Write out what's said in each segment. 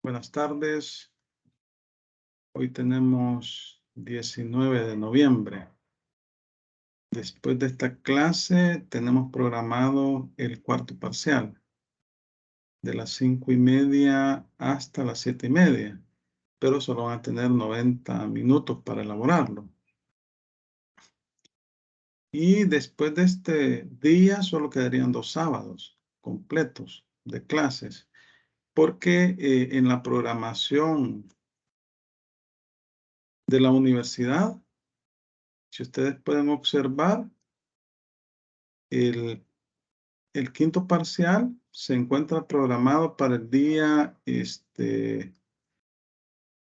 Buenas tardes. Hoy tenemos 19 de noviembre. Después de esta clase tenemos programado el cuarto parcial de las 5:30 hasta las 7:30, pero solo van a tener 90 minutos para elaborarlo. Y después de este día solo quedarían 2 sábados completos de clases, porque en la programación de la universidad, si ustedes pueden observar, el quinto parcial se encuentra programado para el día,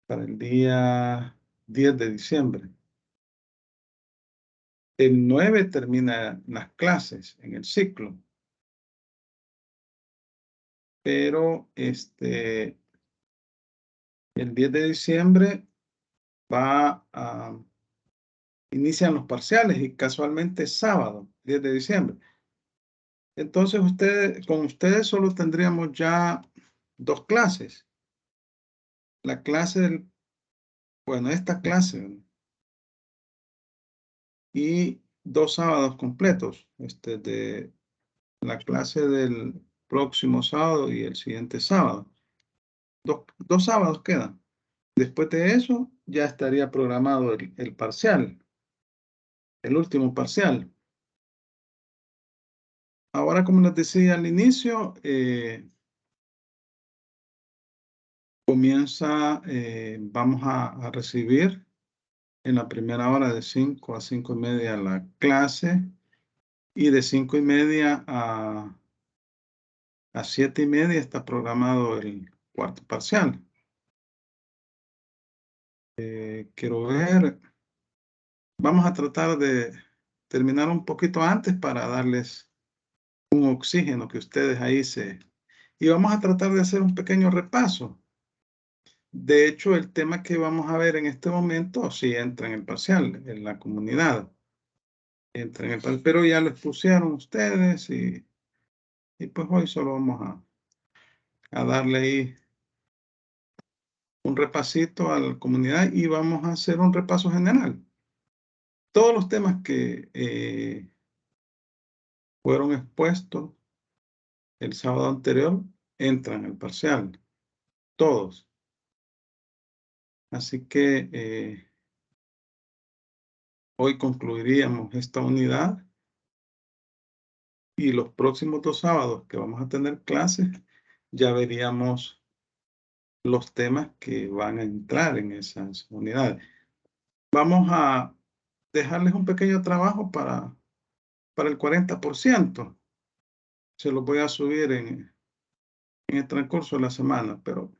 para el día 10 de diciembre. El 9 termina las clases en el ciclo. Pero el 10 de diciembre inician los parciales y casualmente es sábado, 10 de diciembre. Entonces con ustedes solo tendríamos ya 2 clases. La clase esta clase y 2 sábados completos, de la clase del próximo sábado y el siguiente sábado. 2 sábados quedan. Después de eso ya estaría programado el parcial, el último parcial. Ahora, como les decía al inicio, vamos a recibir en la primera hora de 5 a 5:30 la clase, y de 5:30 a 7:30 está programado el cuarto parcial. Quiero ver, vamos a tratar de terminar un poquito antes para darles un oxígeno que ustedes ahí y vamos a tratar de hacer un pequeño repaso. De hecho, el tema que vamos a ver en este momento sí entra en el parcial, en la comunidad. Entra en el parcial, pero ya lo pusieron ustedes y pues hoy solo vamos a darle ahí un repasito a la comunidad y vamos a hacer un repaso general. Todos los temas que fueron expuestos el sábado anterior entran en el parcial, todos. Así que hoy concluiríamos esta unidad y los próximos 2 sábados que vamos a tener clases, ya veríamos los temas que van a entrar en esas unidades. Vamos a dejarles un pequeño trabajo para el 40%. Se los voy a subir en el transcurso de la semana, pero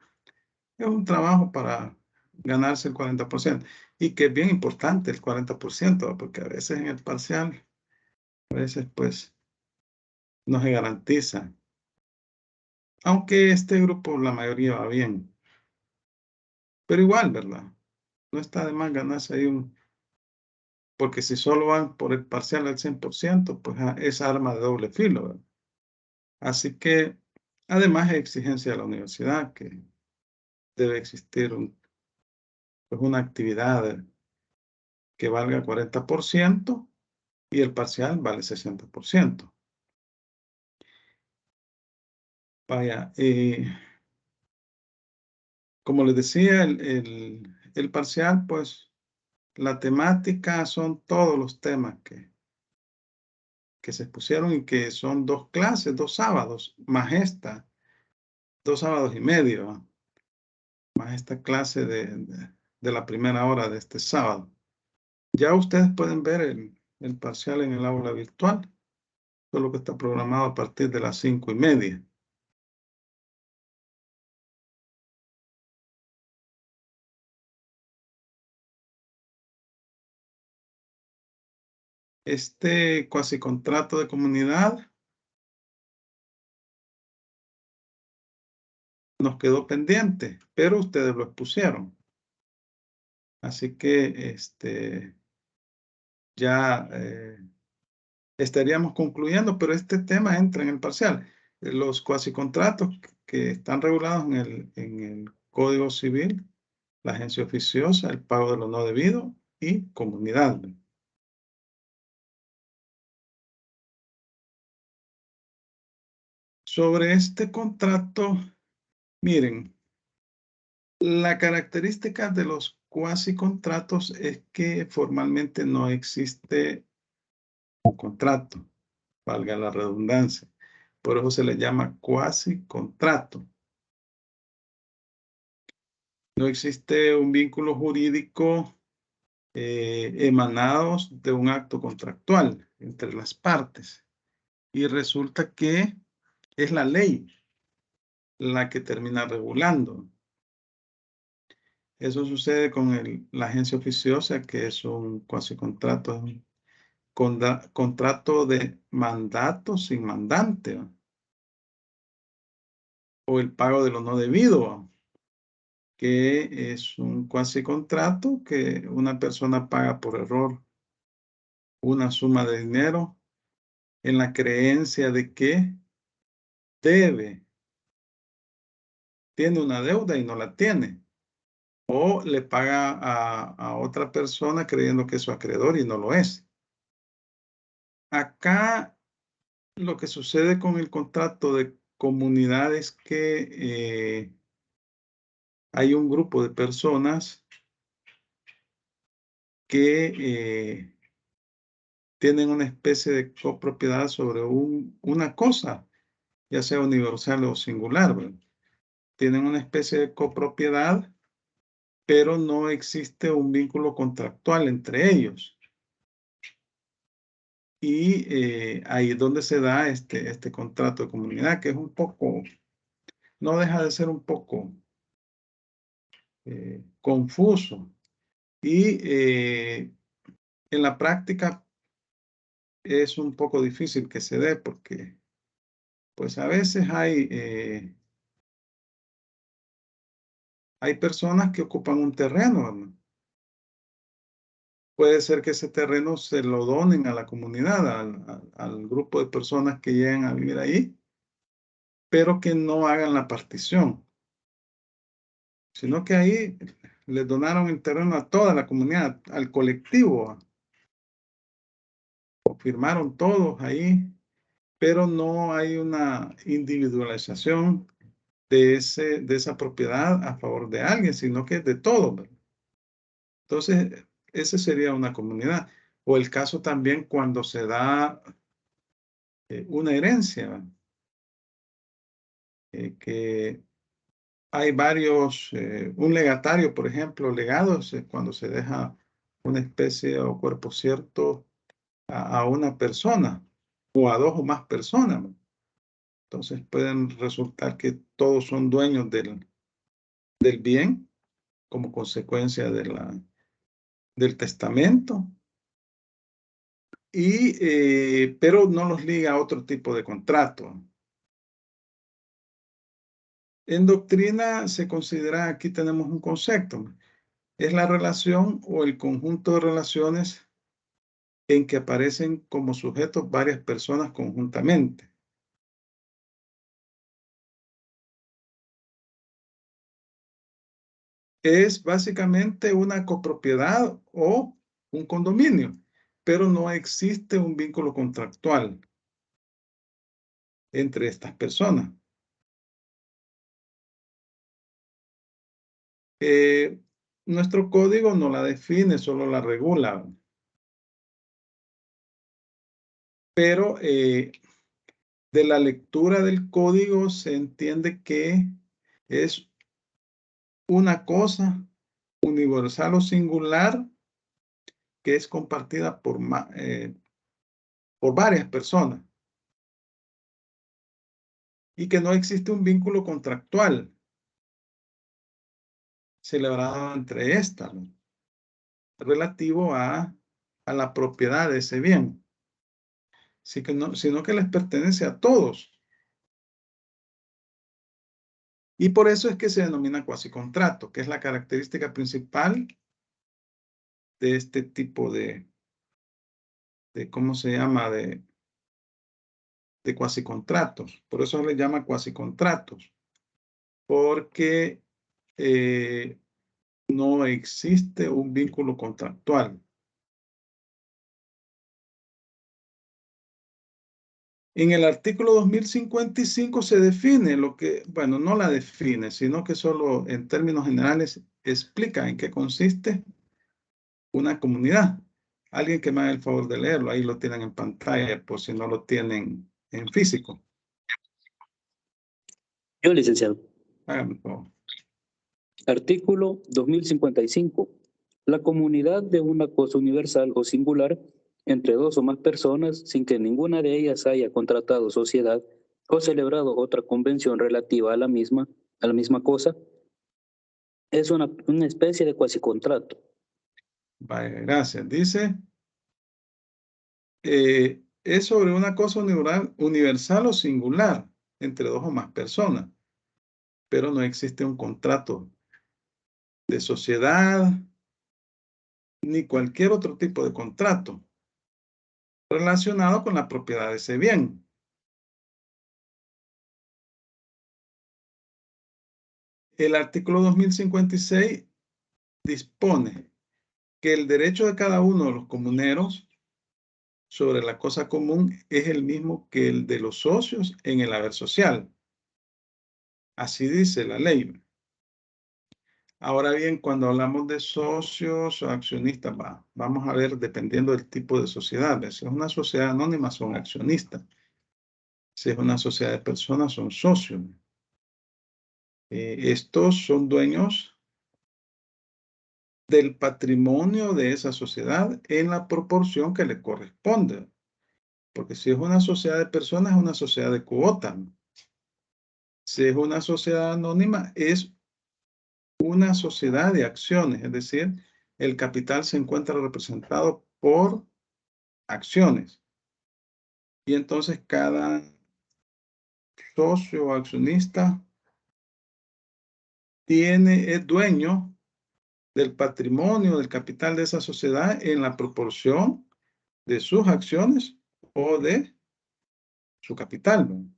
es un trabajo para ganarse el 40%, y que es bien importante el 40%, porque a veces en el parcial, a veces pues no se garantiza. Aunque este grupo, la mayoría va bien. Pero igual, ¿verdad? No está de más ganarse ahí porque si solo van por el parcial al 100%, pues es arma de doble filo, ¿verdad? Así que, además, es exigencia de la universidad que debe existir pues una actividad que valga 40% y el parcial vale 60%. Vaya, como les decía, el parcial, pues, la temática son todos los temas que se expusieron y que son 2 clases, 2 sábados, más 2 sábados y medio, más esta clase de la primera hora de este sábado. Ya ustedes pueden ver el parcial en el aula virtual, solo que está programado a partir de las 5:30. Este cuasi contrato de comunidad nos quedó pendiente, pero ustedes lo expusieron. Así que ya estaríamos concluyendo, pero este tema entra en el parcial. Los cuasi contratos que están regulados en el Código Civil, la agencia oficiosa, el pago de lo no debido y comunidad. Sobre este contrato, miren, la característica de los cuasi contratos es que formalmente no existe un contrato, valga la redundancia. Por eso se le llama cuasi contrato. No existe un vínculo jurídico emanados de un acto contractual entre las partes. Y resulta que es la ley la que termina regulando. Eso sucede con la agencia oficiosa, que es un cuasi contrato, contrato de mandato sin mandante, ¿no? O el pago de lo no debido, ¿no? Que es un cuasi contrato que una persona paga por error una suma de dinero en la creencia de que debe, tiene una deuda y no la tiene. O le paga a otra persona creyendo que es su acreedor y no lo es. Acá lo que sucede con el contrato de comunidad es que hay un grupo de personas que tienen una especie de copropiedad sobre una cosa, ya sea universal o singular, ¿verdad? Tienen una especie de copropiedad, pero no existe un vínculo contractual entre ellos. Y ahí es donde se da este contrato de comunidad, que es un poco, no deja de ser un poco confuso. Y en la práctica es un poco difícil que se dé porque pues a veces hay personas que ocupan un terreno, ¿no? Puede ser que ese terreno se lo donen a la comunidad, al grupo de personas que llegan a vivir ahí, pero que no hagan la partición, sino que ahí les donaron el terreno a toda la comunidad, al colectivo, o firmaron todos ahí, pero no hay una individualización de esa propiedad a favor de alguien, sino que es de todo, ¿verdad? Entonces, ese sería una comunidad. O el caso también cuando se da una herencia, ¿verdad? Que hay varios, un legatario, por ejemplo, legados, cuando se deja una especie o cuerpo cierto a una persona o a dos o más personas, ¿no? Entonces pueden resultar que todos son dueños del bien como consecuencia del testamento, pero no los liga a otro tipo de contrato. En doctrina se considera, aquí tenemos un concepto, es la relación o el conjunto de relaciones en que aparecen como sujetos varias personas conjuntamente. Es básicamente una copropiedad o un condominio, pero no existe un vínculo contractual entre estas personas. Eh, Nuestro código no la define, solo la regula, pero de la lectura del código se entiende que es una cosa universal o singular que es compartida por varias personas y que no existe un vínculo contractual celebrado entre estas, ¿no? Relativo a la propiedad de ese bien, sino que les pertenece a todos. Y por eso es que se denomina cuasicontrato, que es la característica principal de este tipo ¿cómo se llama? De cuasicontratos. Por eso se le llama cuasicontratos, porque no existe un vínculo contractual. En el artículo 2055 se define lo que, bueno, no la define, sino que solo en términos generales explica en qué consiste una comunidad. Alguien que me haga el favor de leerlo, ahí lo tienen en pantalla, por si no lo tienen en físico. Yo, licenciado. Hágame el favor. Artículo 2055. La comunidad de una cosa universal o singular entre dos o más personas sin que ninguna de ellas haya contratado sociedad o celebrado otra convención relativa a la misma cosa, es una especie de cuasicontrato. Vaya, gracias. Dice, es sobre una cosa universal o singular entre dos o más personas, pero no existe un contrato de sociedad ni cualquier otro tipo de contrato relacionado con la propiedad de ese bien. El artículo 2056 dispone que el derecho de cada uno de los comuneros sobre la cosa común es el mismo que el de los socios en el haber social. Así dice la ley. Ahora bien, cuando hablamos de socios o accionistas, vamos a ver dependiendo del tipo de sociedad. Si es una sociedad anónima, son accionistas. Si es una sociedad de personas, son socios. Estos son dueños del patrimonio de esa sociedad en la proporción que le corresponde. Porque si es una sociedad de personas, es una sociedad de cuota. Si es una sociedad anónima, es una sociedad de acciones, es decir, el capital se encuentra representado por acciones. Y entonces cada socio o accionista es dueño del patrimonio, del capital de esa sociedad en la proporción de sus acciones o de su capital, ¿no?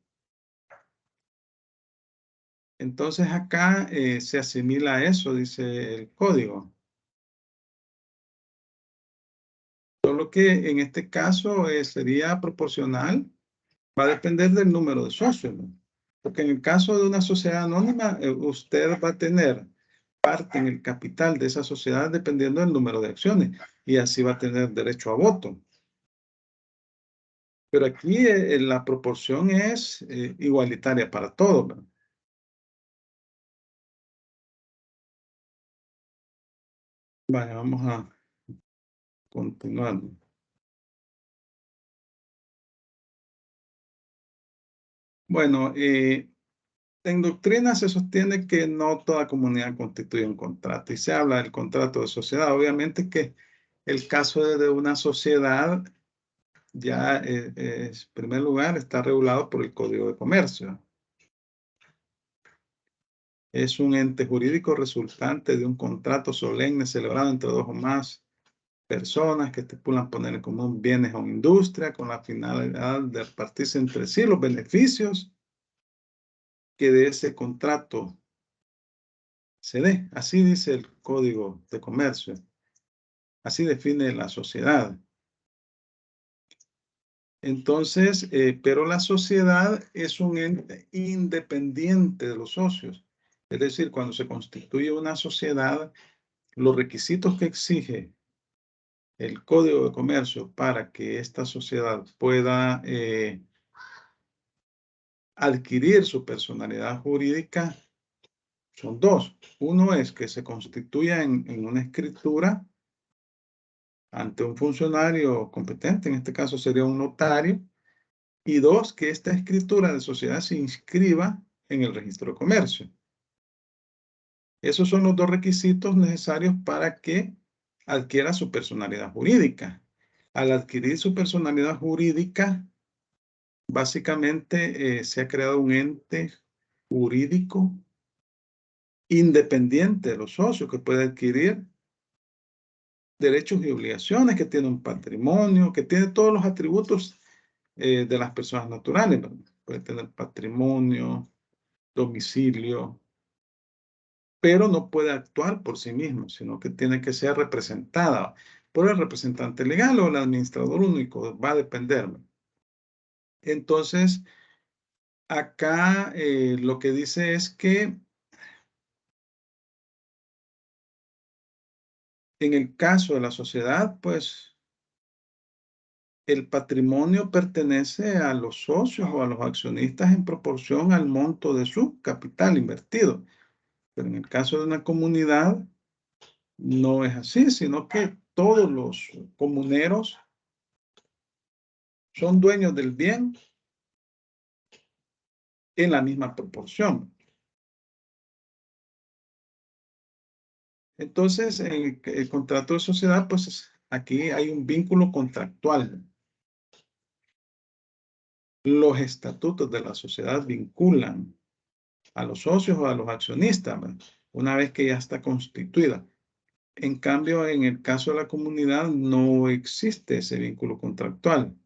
Entonces acá se asimila a eso, dice el código. Solo que en este caso sería proporcional, va a depender del número de socios, ¿no? Porque en el caso de una sociedad anónima, usted va a tener parte en el capital de esa sociedad dependiendo del número de acciones y así va a tener derecho a voto. Pero aquí la proporción es igualitaria para todos, ¿no? Vale, vamos a continuar. Bueno, en doctrina se sostiene que no toda comunidad constituye un contrato y se habla del contrato de sociedad. Obviamente que el caso de una sociedad ya, en primer lugar, está regulado por el Código de Comercio. Es un ente jurídico resultante de un contrato solemne celebrado entre dos o más personas que estipulan poner en común bienes o industria con la finalidad de repartirse entre sí los beneficios que de ese contrato se dé. Así dice el Código de Comercio. Así define la sociedad. Entonces, pero la sociedad es un ente independiente de los socios. Es decir, cuando se constituye una sociedad, los requisitos que exige el Código de Comercio para que esta sociedad pueda adquirir su personalidad jurídica son dos. Uno es que se constituya en una escritura ante un funcionario competente, en este caso sería un notario, y dos, que esta escritura de sociedad se inscriba en el registro de comercio. Esos son los dos requisitos necesarios para que adquiera su personalidad jurídica. Al adquirir su personalidad jurídica, básicamente se ha creado un ente jurídico independiente de los socios que puede adquirir derechos y obligaciones, que tiene un patrimonio, que tiene todos los atributos de las personas naturales, ¿verdad? Puede tener patrimonio, domicilio, pero no puede actuar por sí mismo, sino que tiene que ser representada por el representante legal o el administrador único, va a depender. Entonces, acá lo que dice es que en el caso de la sociedad, pues el patrimonio pertenece a los socios o a los accionistas en proporción al monto de su capital invertido. Pero en el caso de una comunidad, no es así, sino que todos los comuneros son dueños del bien en la misma proporción. Entonces, en el contrato de sociedad, pues aquí hay un vínculo contractual. Los estatutos de la sociedad vinculan a los socios o a los accionistas, ¿verdad? Una vez que ya está constituida. En cambio, en el caso de la comunidad no existe ese vínculo contractual.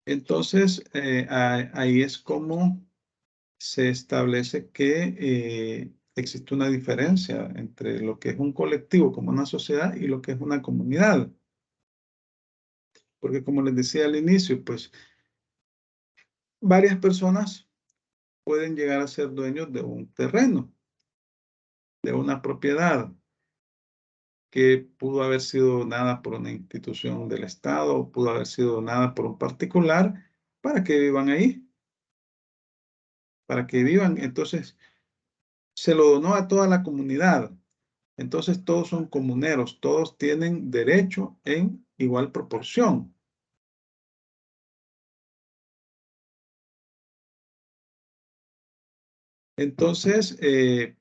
Entonces, ahí es como se establece que existe una diferencia entre lo que es un colectivo como una sociedad y lo que es una comunidad. Porque como les decía al inicio, pues varias personas pueden llegar a ser dueños de un terreno, de una propiedad que pudo haber sido donada por una institución del Estado, pudo haber sido donada por un particular para que vivan ahí, para que vivan. Entonces, se lo donó a toda la comunidad. Entonces, todos son comuneros, todos tienen derecho en igual proporción. Entonces,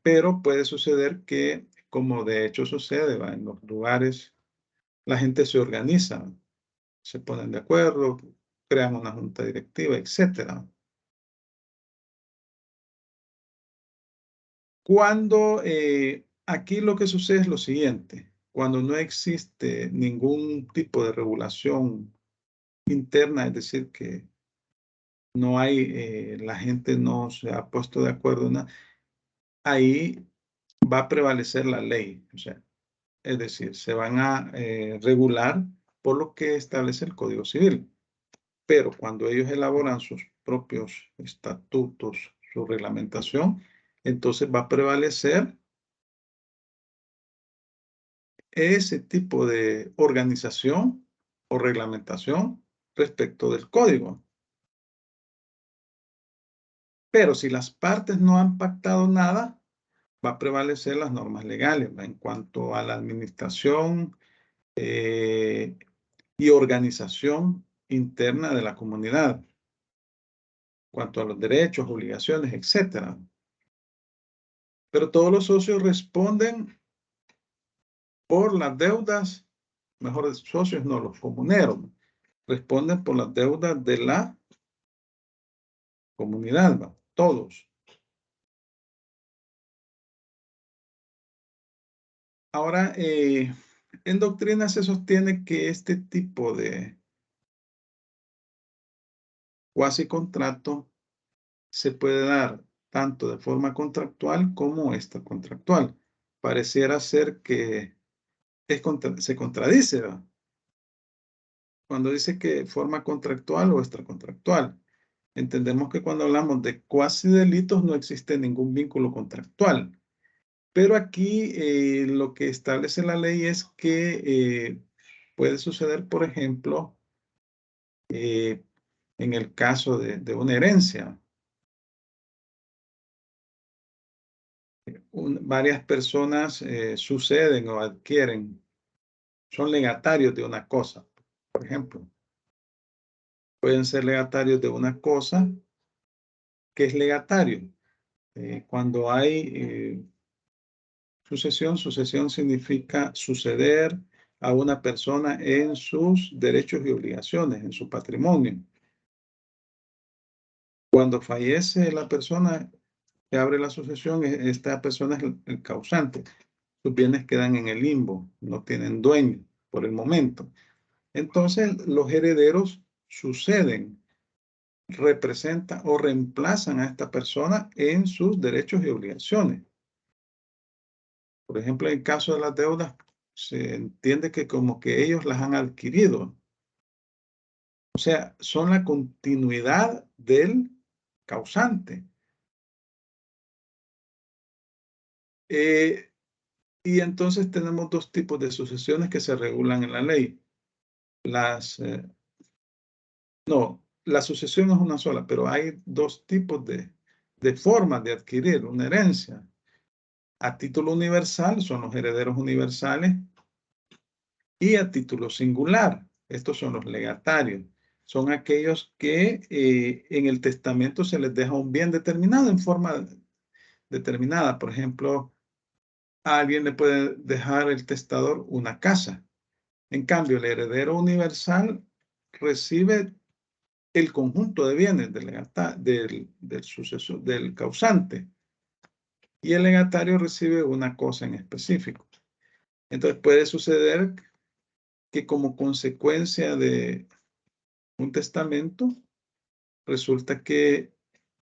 pero puede suceder que, como de hecho sucede, ¿va? En los lugares, la gente se organiza, se ponen de acuerdo, crean una junta directiva, etcétera. Cuando aquí lo que sucede es lo siguiente, cuando no existe ningún tipo de regulación interna, es decir, que no hay, la gente no se ha puesto de acuerdo, ahí va a prevalecer la ley, o sea, es decir, se van a regular por lo que establece el Código Civil. Pero cuando ellos elaboran sus propios estatutos, su reglamentación, entonces va a prevalecer ese tipo de organización o reglamentación respecto del código. Pero si las partes no han pactado nada, va a prevalecer las normas legales, ¿va? En cuanto a la administración y organización interna de la comunidad, en cuanto a los derechos, obligaciones, etcétera. Pero todos los socios responden por las deudas, mejores socios no, los comuneros, responden por las deudas de la comunidad, ¿va? Todos. Ahora, en doctrina se sostiene que este tipo de cuasi contrato se puede dar tanto de forma contractual como extracontractual. Pareciera ser que se contradice, ¿verdad? Cuando dice que forma contractual o extracontractual. Entendemos que cuando hablamos de cuasi delitos no existe ningún vínculo contractual. Pero aquí lo que establece la ley es que puede suceder, por ejemplo, en el caso de una herencia. Varias personas suceden o adquieren, son legatarios de una cosa, por ejemplo. Pueden ser legatarios de una cosa que es legatario. Cuando hay sucesión, sucesión significa suceder a una persona en sus derechos y obligaciones, en su patrimonio. Cuando fallece la persona que abre la sucesión, esta persona es el causante. Sus bienes quedan en el limbo, no tienen dueño por el momento. Entonces, los herederos suceden representan o reemplazan a esta persona en sus derechos y obligaciones. Por ejemplo, en el caso de las deudas, se entiende que como que ellos las han adquirido. O sea, son la continuidad del causante. Y entonces tenemos dos tipos de sucesiones que se regulan en la ley. No, la sucesión es una sola, pero hay dos tipos de formas de adquirir una herencia. A título universal son los herederos universales y a título singular, estos son los legatarios. Son aquellos que en el testamento se les deja un bien determinado en forma determinada. Por ejemplo, a alguien le puede dejar el testador una casa. En cambio, el heredero universal recibe el conjunto de bienes del sucesor, del causante, y el legatario recibe una cosa en específico. Entonces puede suceder que como consecuencia de un testamento, resulta que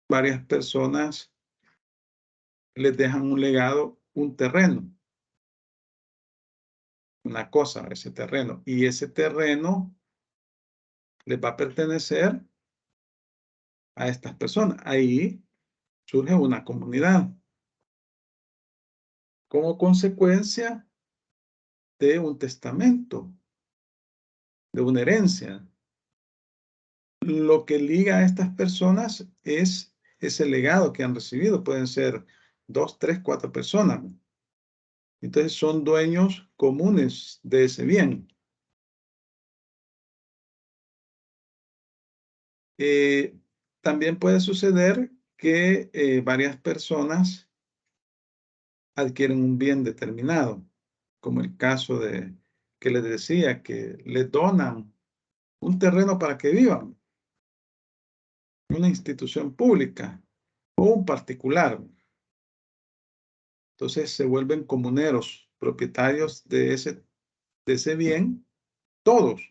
varias personas les dejan un legado, un terreno, una cosa, ese terreno, y ese terreno les va a pertenecer a estas personas. Ahí surge una comunidad como consecuencia de un testamento, de una herencia. Lo que liga a estas personas es ese legado que han recibido. Pueden ser 2, 3, 4 personas. Entonces son dueños comunes de ese bien. También puede suceder que varias personas adquieren un bien determinado, como el caso de que les decía, que les donan un terreno para que vivan, una institución pública o un particular. Entonces se vuelven comuneros, propietarios de ese bien, todos.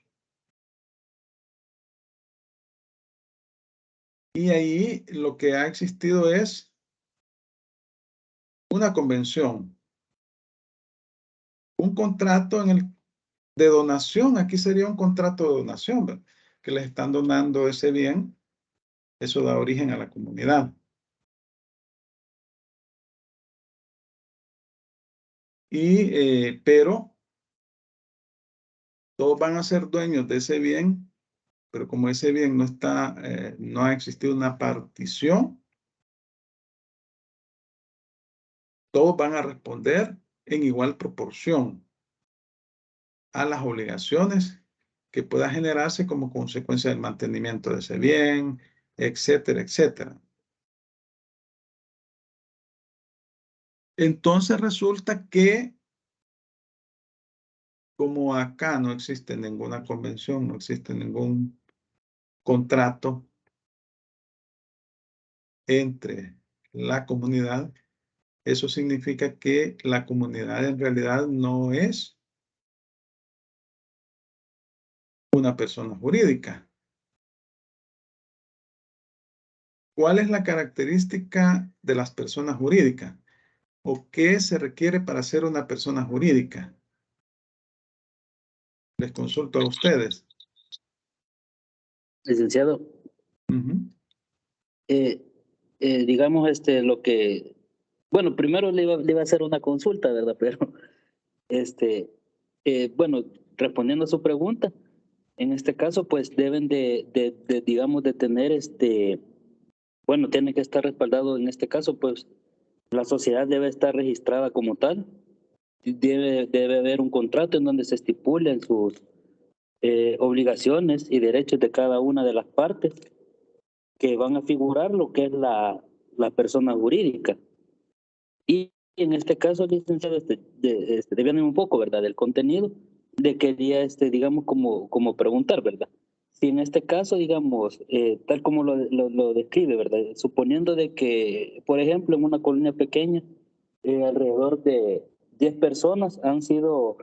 Y ahí lo que ha existido es una convención, un contrato de donación. Aquí sería un contrato de donación, ¿verdad? Que les están donando ese bien. Eso da origen a la comunidad. Pero todos van a ser dueños de ese bien, pero como ese bien no ha existido una partición, todos van a responder en igual proporción a las obligaciones que pueda generarse como consecuencia del mantenimiento de ese bien, etcétera, etcétera. Entonces resulta que como acá no existe ninguna convención, no existe ningún contrato entre la comunidad, eso significa que la comunidad en realidad no es una persona jurídica. ¿Cuál es la característica de las personas jurídicas? ¿O qué se requiere para ser una persona jurídica? Les consulto a ustedes. Licenciado, Ujú. digamos lo que, bueno, primero le iba a hacer una consulta, ¿verdad? Pero, bueno, respondiendo a su pregunta, en este caso, pues deben digamos, de tener bueno, tiene que estar respaldado en este caso, pues la sociedad debe estar registrada como tal, debe haber un contrato en donde se estipulen sus obligaciones y derechos de cada una de las partes que van a figurar lo que es la persona jurídica. Y en este caso, licenciado, debiendo un poco, ¿verdad?, del contenido, le quería, digamos, como preguntar, ¿verdad? Si en este caso, digamos, tal como lo describe, ¿verdad? Suponiendo de que, por ejemplo, en una colonia pequeña, alrededor de 10 personas han sido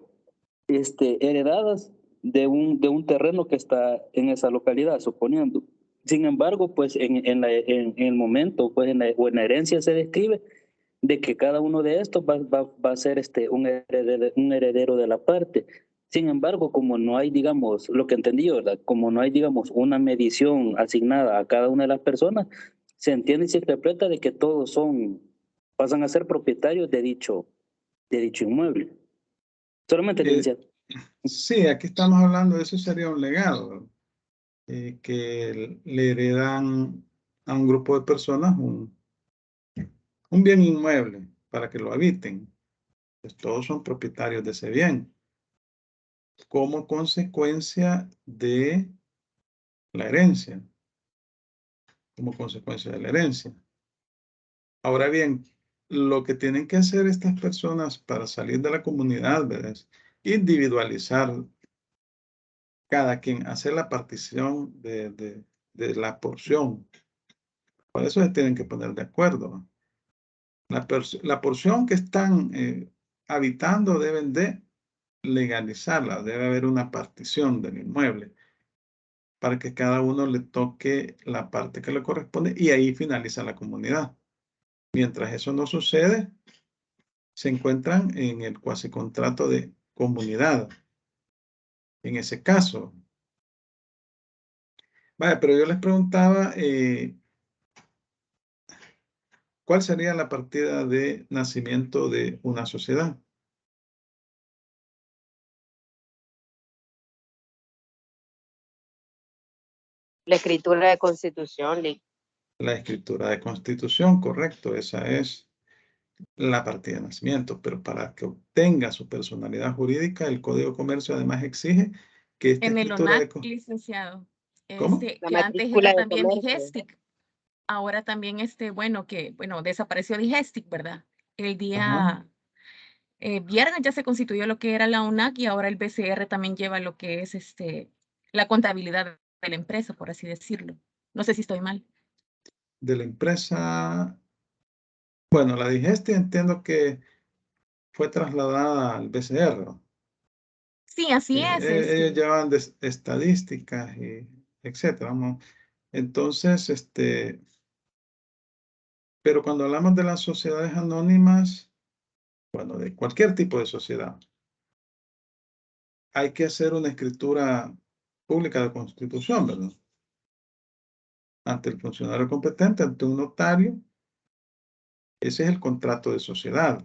heredadas de un terreno que está en esa localidad, suponiendo. Sin embargo, pues en el momento, pues o en la herencia se describe de que cada uno de estos va a ser un heredero de la parte. Sin embargo, como no hay, digamos, lo que entendí, ¿verdad? Como no hay, digamos, una medición asignada a cada una de las personas, se entiende y se interpreta de que todos pasan a ser propietarios de dicho inmueble. Solamente, Eh, licenciado. sí, aquí estamos hablando de eso, sería un legado, que le heredan a un grupo de personas un bien inmueble para que lo habiten. Pues todos son propietarios de ese bien como consecuencia de la herencia, como consecuencia de la herencia. Ahora bien, lo que tienen que hacer estas personas para salir de la comunidad, ¿verdad? Es individualizar cada quien, hacer la partición de la porción. Por eso se tienen que poner de acuerdo. La porción que están habitando deben de legalizarla, debe haber una partición del inmueble para que cada uno le toque la parte que le corresponde y ahí finaliza la comunidad. Mientras eso no sucede, se encuentran en el cuasi contrato de comunidad. En ese caso. Vaya, pero yo les preguntaba, ¿cuál sería la partida de nacimiento de una sociedad? La escritura de constitución, La escritura de constitución, correcto, esa es la partida de nacimiento, pero para que obtenga su personalidad jurídica, el Código de Comercio además exige que esta En el escritura de... ONAC, licenciado, ¿Cómo? la que antes matrícula era de también comercio. Digestic, ahora también bueno, desapareció Digestic, ¿verdad? El Ajá. día viernes ya se constituyó lo que era la ONAC y ahora el BCR también lleva lo que es la contabilidad de la empresa, por así decirlo. No sé si estoy mal. De la empresa, bueno, la Digesti entiendo que fue trasladada al BCR, ¿no? Sí, así es. Ellos llevan estadísticas y etcétera, ¿no? Entonces, pero cuando hablamos de las sociedades anónimas, bueno, de cualquier tipo de sociedad, hay que hacer una escritura pública de constitución, ¿verdad? Ante el funcionario competente, ante un notario. Ese es el contrato de sociedad.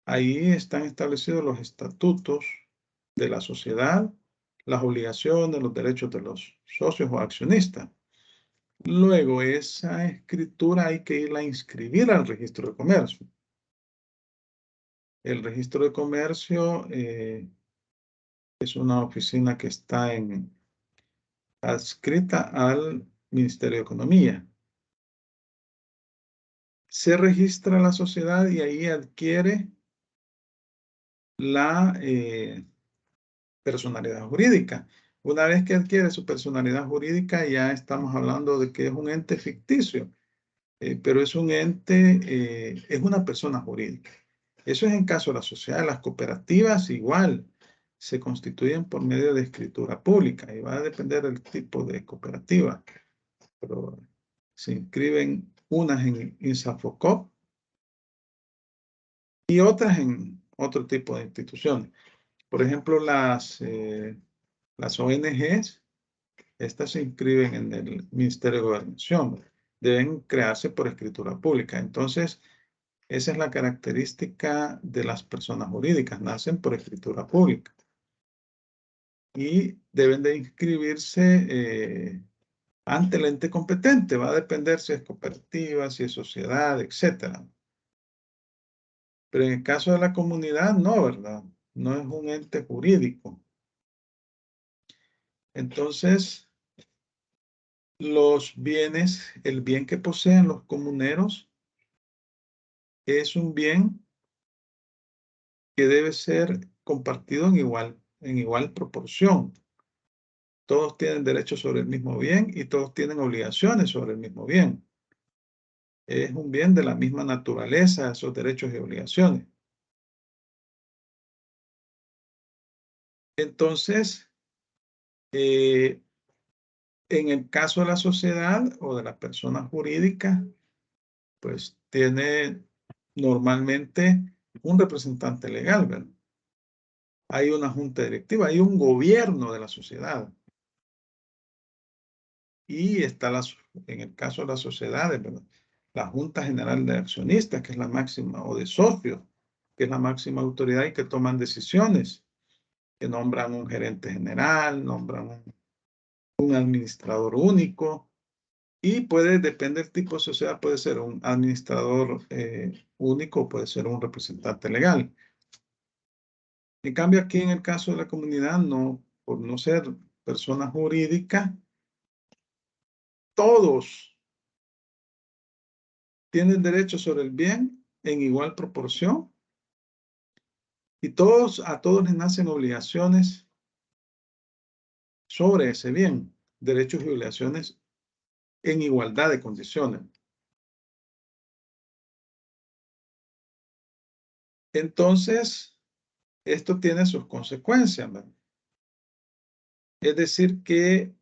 Ahí están establecidos los estatutos de la sociedad, las obligaciones, los derechos de los socios o accionistas. Luego, esa escritura hay que irla a inscribir al registro de comercio. El registro de comercio es una oficina que está adscrita al Ministerio de Economía. Se registra la sociedad y ahí adquiere la personalidad jurídica. Una vez que adquiere su personalidad jurídica, ya estamos hablando de que es un ente ficticio, pero es un ente, es una persona jurídica. Eso es en caso de las sociedades. Las cooperativas igual se constituyen por medio de escritura pública y va a depender del tipo de cooperativa, pero se inscriben unas en INSAFOCOP y otras en otro tipo de instituciones. Por ejemplo, las ONGs, estas se inscriben en el Ministerio de Gobernación, deben crearse por escritura pública. Entonces, esa es la característica de las personas jurídicas, nacen por escritura pública. Y deben de inscribirse ante el ente competente, va a depender si es cooperativa, si es sociedad, etc. Pero en el caso de la comunidad, no, ¿verdad? No es un ente jurídico. Entonces, los bienes, el bien que poseen los comuneros es un bien que debe ser compartido en igual proporción. Todos tienen derechos sobre el mismo bien y todos tienen obligaciones sobre el mismo bien. Es un bien de la misma naturaleza, esos derechos y obligaciones. Entonces, En el caso de la sociedad o de la persona jurídica, pues tiene normalmente un representante legal, ¿verdad? Hay una junta directiva, hay un gobierno de la sociedad. Y está en el caso de las sociedades, ¿verdad? La Junta General de Accionistas, que es la máxima, o de socios, que es la máxima autoridad y que toman decisiones, que nombran un gerente general, nombran un administrador único, y depende del tipo de sociedad, puede ser un administrador único, puede ser un representante legal. En cambio, aquí en el caso de la comunidad, no, por no ser persona jurídica, todos tienen derecho sobre el bien en igual proporción y a todos les nacen obligaciones sobre ese bien, derechos y obligaciones en igualdad de condiciones. Entonces, esto tiene sus consecuencias, ¿verdad? Es decir, que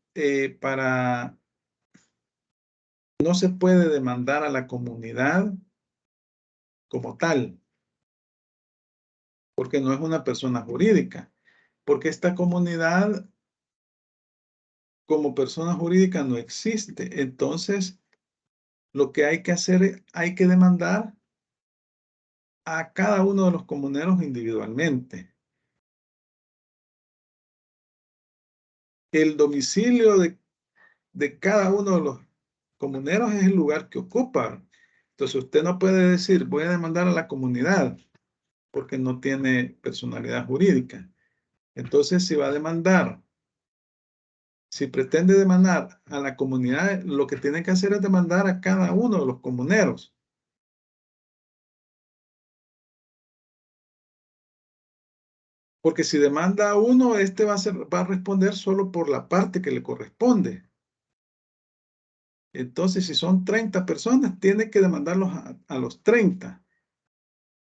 no se puede demandar a la comunidad como tal, porque no es una persona jurídica, porque esta comunidad como persona jurídica no existe. Entonces, lo que hay que hacer, hay que demandar a cada uno de los comuneros individualmente. El domicilio de cada uno de los comuneros es el lugar que ocupa. Entonces usted no puede decir, voy a demandar a la comunidad, porque no tiene personalidad jurídica. Entonces, si pretende demandar a la comunidad, lo que tiene que hacer es demandar a cada uno de los comuneros. Porque si demanda a uno, este va a responder solo por la parte que le corresponde. Entonces, si son 30 personas, tiene que demandarlos a los 30.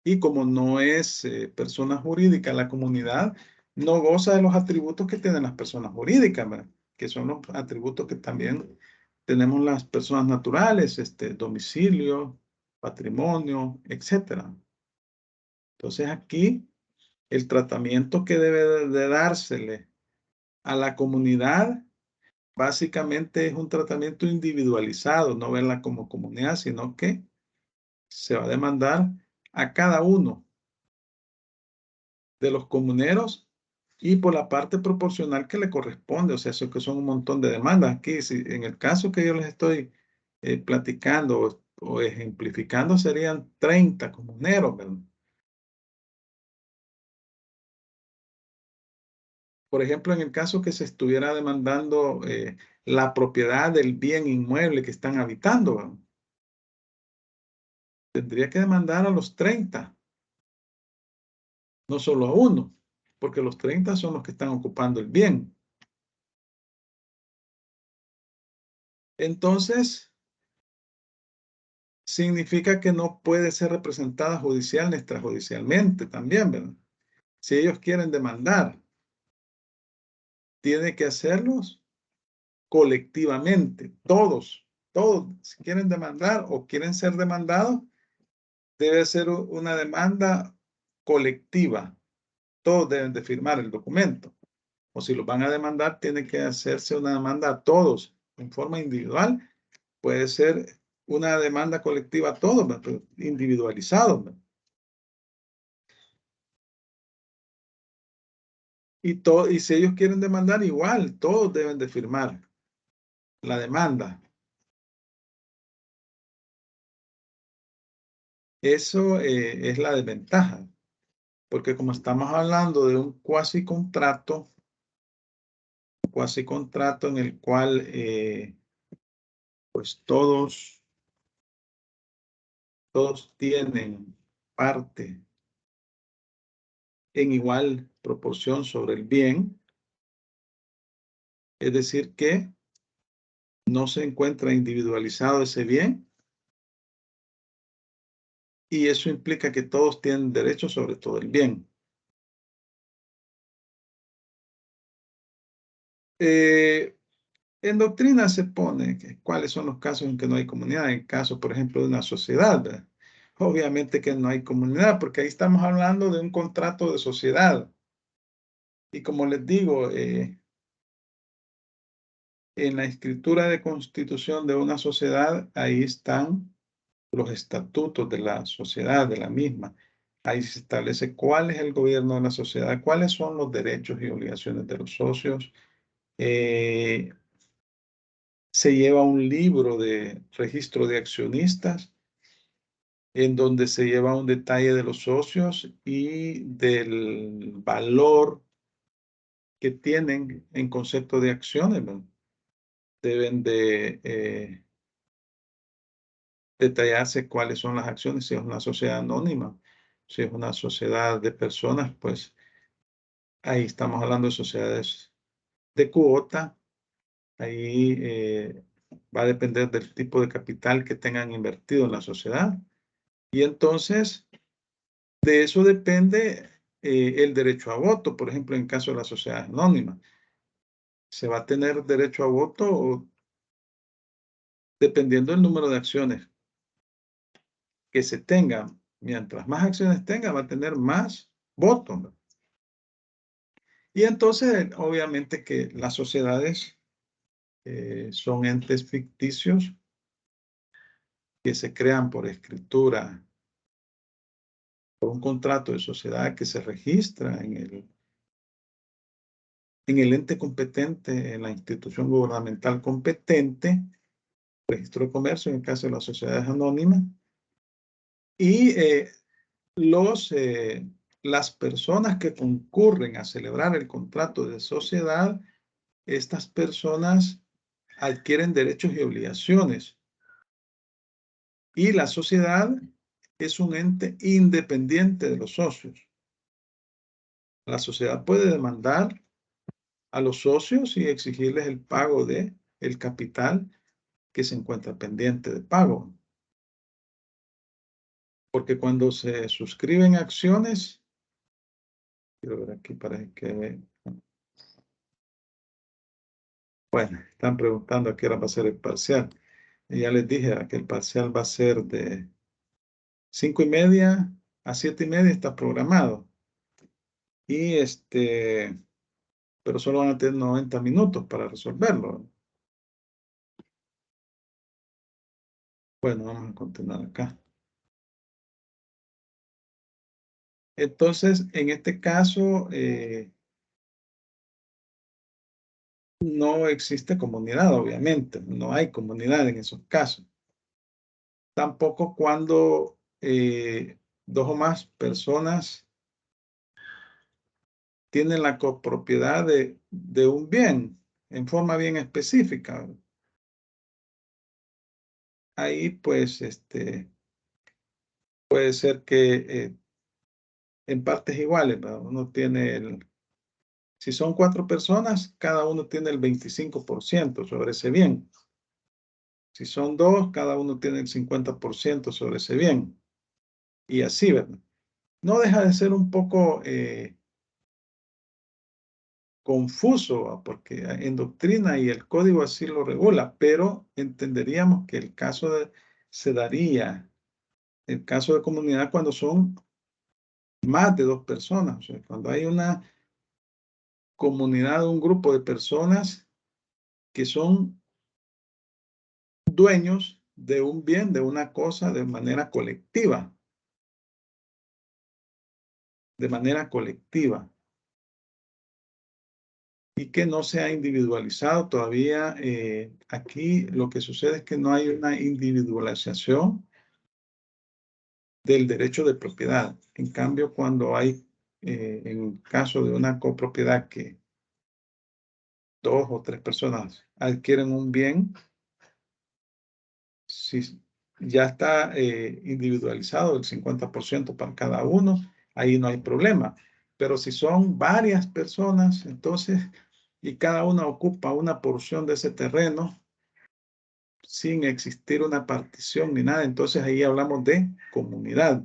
Y como no es persona jurídica la comunidad, no goza de los atributos que tienen las personas jurídicas, ¿verdad? Que son los atributos que también tenemos las personas naturales, domicilio, patrimonio, etc. Entonces aquí el tratamiento que debe de dársele a la comunidad básicamente es un tratamiento individualizado, no verla como comunidad, sino que se va a demandar a cada uno de los comuneros y por la parte proporcional que le corresponde. O sea, eso que son un montón de demandas. Aquí, en el caso que yo les estoy platicando o ejemplificando, serían 30 comuneros, ¿verdad? Por ejemplo, en el caso que se estuviera demandando la propiedad del bien inmueble que están habitando, ¿verdad? Tendría que demandar a los 30, no solo a uno, porque los 30 son los que están ocupando el bien. Entonces, significa que no puede ser representada judicial ni extrajudicialmente también, ¿verdad? Si ellos quieren demandar, tiene que hacerlos colectivamente, todos, si quieren demandar o quieren ser demandados, debe ser una demanda colectiva. Todos deben de firmar el documento. O si los van a demandar, tiene que hacerse una demanda a todos en forma individual. Puede ser una demanda colectiva a todos, pero individualizado. Y si ellos quieren demandar, igual, todos deben de firmar la demanda. Eso es la desventaja, porque como estamos hablando de un cuasi contrato en el cual pues todos tienen parte en igual proporción sobre el bien, es decir que no se encuentra individualizado ese bien, y eso implica que todos tienen derecho sobre todo el bien. En doctrina se pone cuáles son los casos en que no hay comunidad. En el caso, por ejemplo, de una sociedad, ¿verdad? Obviamente que no hay comunidad, porque ahí estamos hablando de un contrato de sociedad. Y como les digo, en la escritura de constitución de una sociedad, ahí están los estatutos de la sociedad, de la misma. Ahí se establece cuál es el gobierno de la sociedad, cuáles son los derechos y obligaciones de los socios. Se lleva un libro de registro de accionistas en donde se lleva un detalle de los socios y del valor que tienen en concepto de acciones, ¿no? Deben de detallarse cuáles son las acciones, si es una sociedad anónima, si es una sociedad de personas, pues ahí estamos hablando de sociedades de cuota, ahí va a depender del tipo de capital que tengan invertido en la sociedad. Y entonces, de eso depende el derecho a voto, por ejemplo, en caso de la sociedad anónima. Se va a tener derecho a voto dependiendo del número de acciones que se tengan. Mientras más acciones tenga, va a tener más votos, ¿no? Y entonces, obviamente que las sociedades son entes ficticios que se crean por escritura, por un contrato de sociedad que se registra en el ente competente, en la institución gubernamental competente, registro de comercio en el caso de las sociedades anónimas, y las personas que concurren a celebrar el contrato de sociedad, estas personas adquieren derechos y obligaciones. Y la sociedad es un ente independiente de los socios. La sociedad puede demandar a los socios y exigirles el pago de el capital que se encuentra pendiente de pago. Porque cuando se suscriben acciones, quiero ver aquí para que... Bueno, están preguntando a qué hora va a ser el parcial. Y ya les dije que el parcial va a ser de 5:30 a 7:30 está programado. Y pero solo van a tener 90 minutos para resolverlo. Bueno, vamos a continuar acá. Entonces, en este caso, no existe comunidad, obviamente. No hay comunidad en esos casos. Tampoco cuando dos o más personas tienen la copropiedad de un bien en forma bien específica. Ahí, pues, puede ser que en partes iguales, ¿verdad? Uno tiene si son 4 personas, cada uno tiene el 25% sobre ese bien. Si son 2, cada uno tiene el 50% sobre ese bien. Y así, ¿verdad? No deja de ser un poco confuso, porque en doctrina y el código así lo regula, pero entenderíamos que el caso se daría, el caso de comunidad cuando son más de 2 personas, o sea, cuando hay una comunidad, un grupo de personas que son dueños de un bien, de una cosa, de manera colectiva. De manera colectiva. Y que no se ha individualizado todavía. Aquí lo que sucede es que no hay una individualización del derecho de propiedad. En cambio, cuando hay, en caso de una copropiedad que 2 o 3 personas adquieren un bien, si ya está individualizado el 50% para cada uno, ahí no hay problema. Pero si son varias personas, entonces, y cada una ocupa una porción de ese terreno, sin existir una partición ni nada, entonces ahí hablamos de comunidad.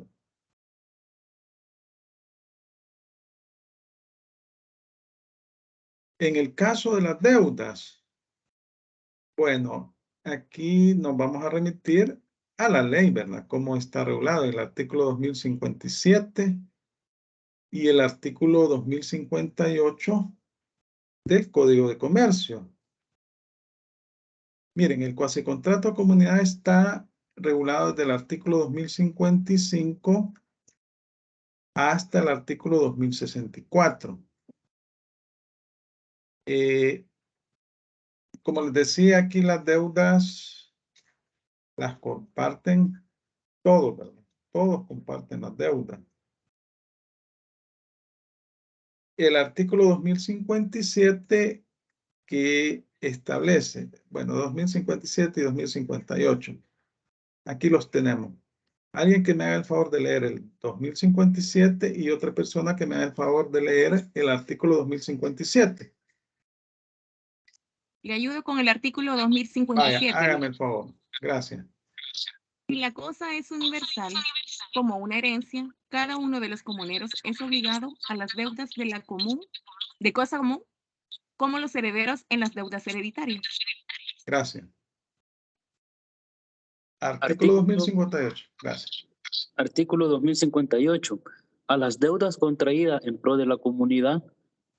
En el caso de las deudas, Bueno, aquí nos vamos a remitir a la ley, ¿verdad? Cómo está regulado el artículo 2057 y el artículo 2058 del Código de Comercio. Miren, el cuasicontrato de comunidad está regulado desde el artículo 2055 hasta el artículo 2064. Como les decía, aquí las deudas las comparten todos, ¿verdad? Todos comparten las deudas. El artículo 2057 que establece, bueno, 2057 y 2058. Aquí los tenemos. Alguien que me haga el favor de leer el 2057 y otra persona que me haga el favor de leer el artículo 2057. Le ayudo con el artículo Vaya, 2057. hágame el favor. Gracias. Si la cosa es universal, como una herencia, cada uno de los comuneros es obligado a las deudas de la común, de cosa común, como los herederos en las deudas hereditarias. Gracias. Artículo 2058. Gracias. Artículo 2058. A las deudas contraídas en pro de la comunidad,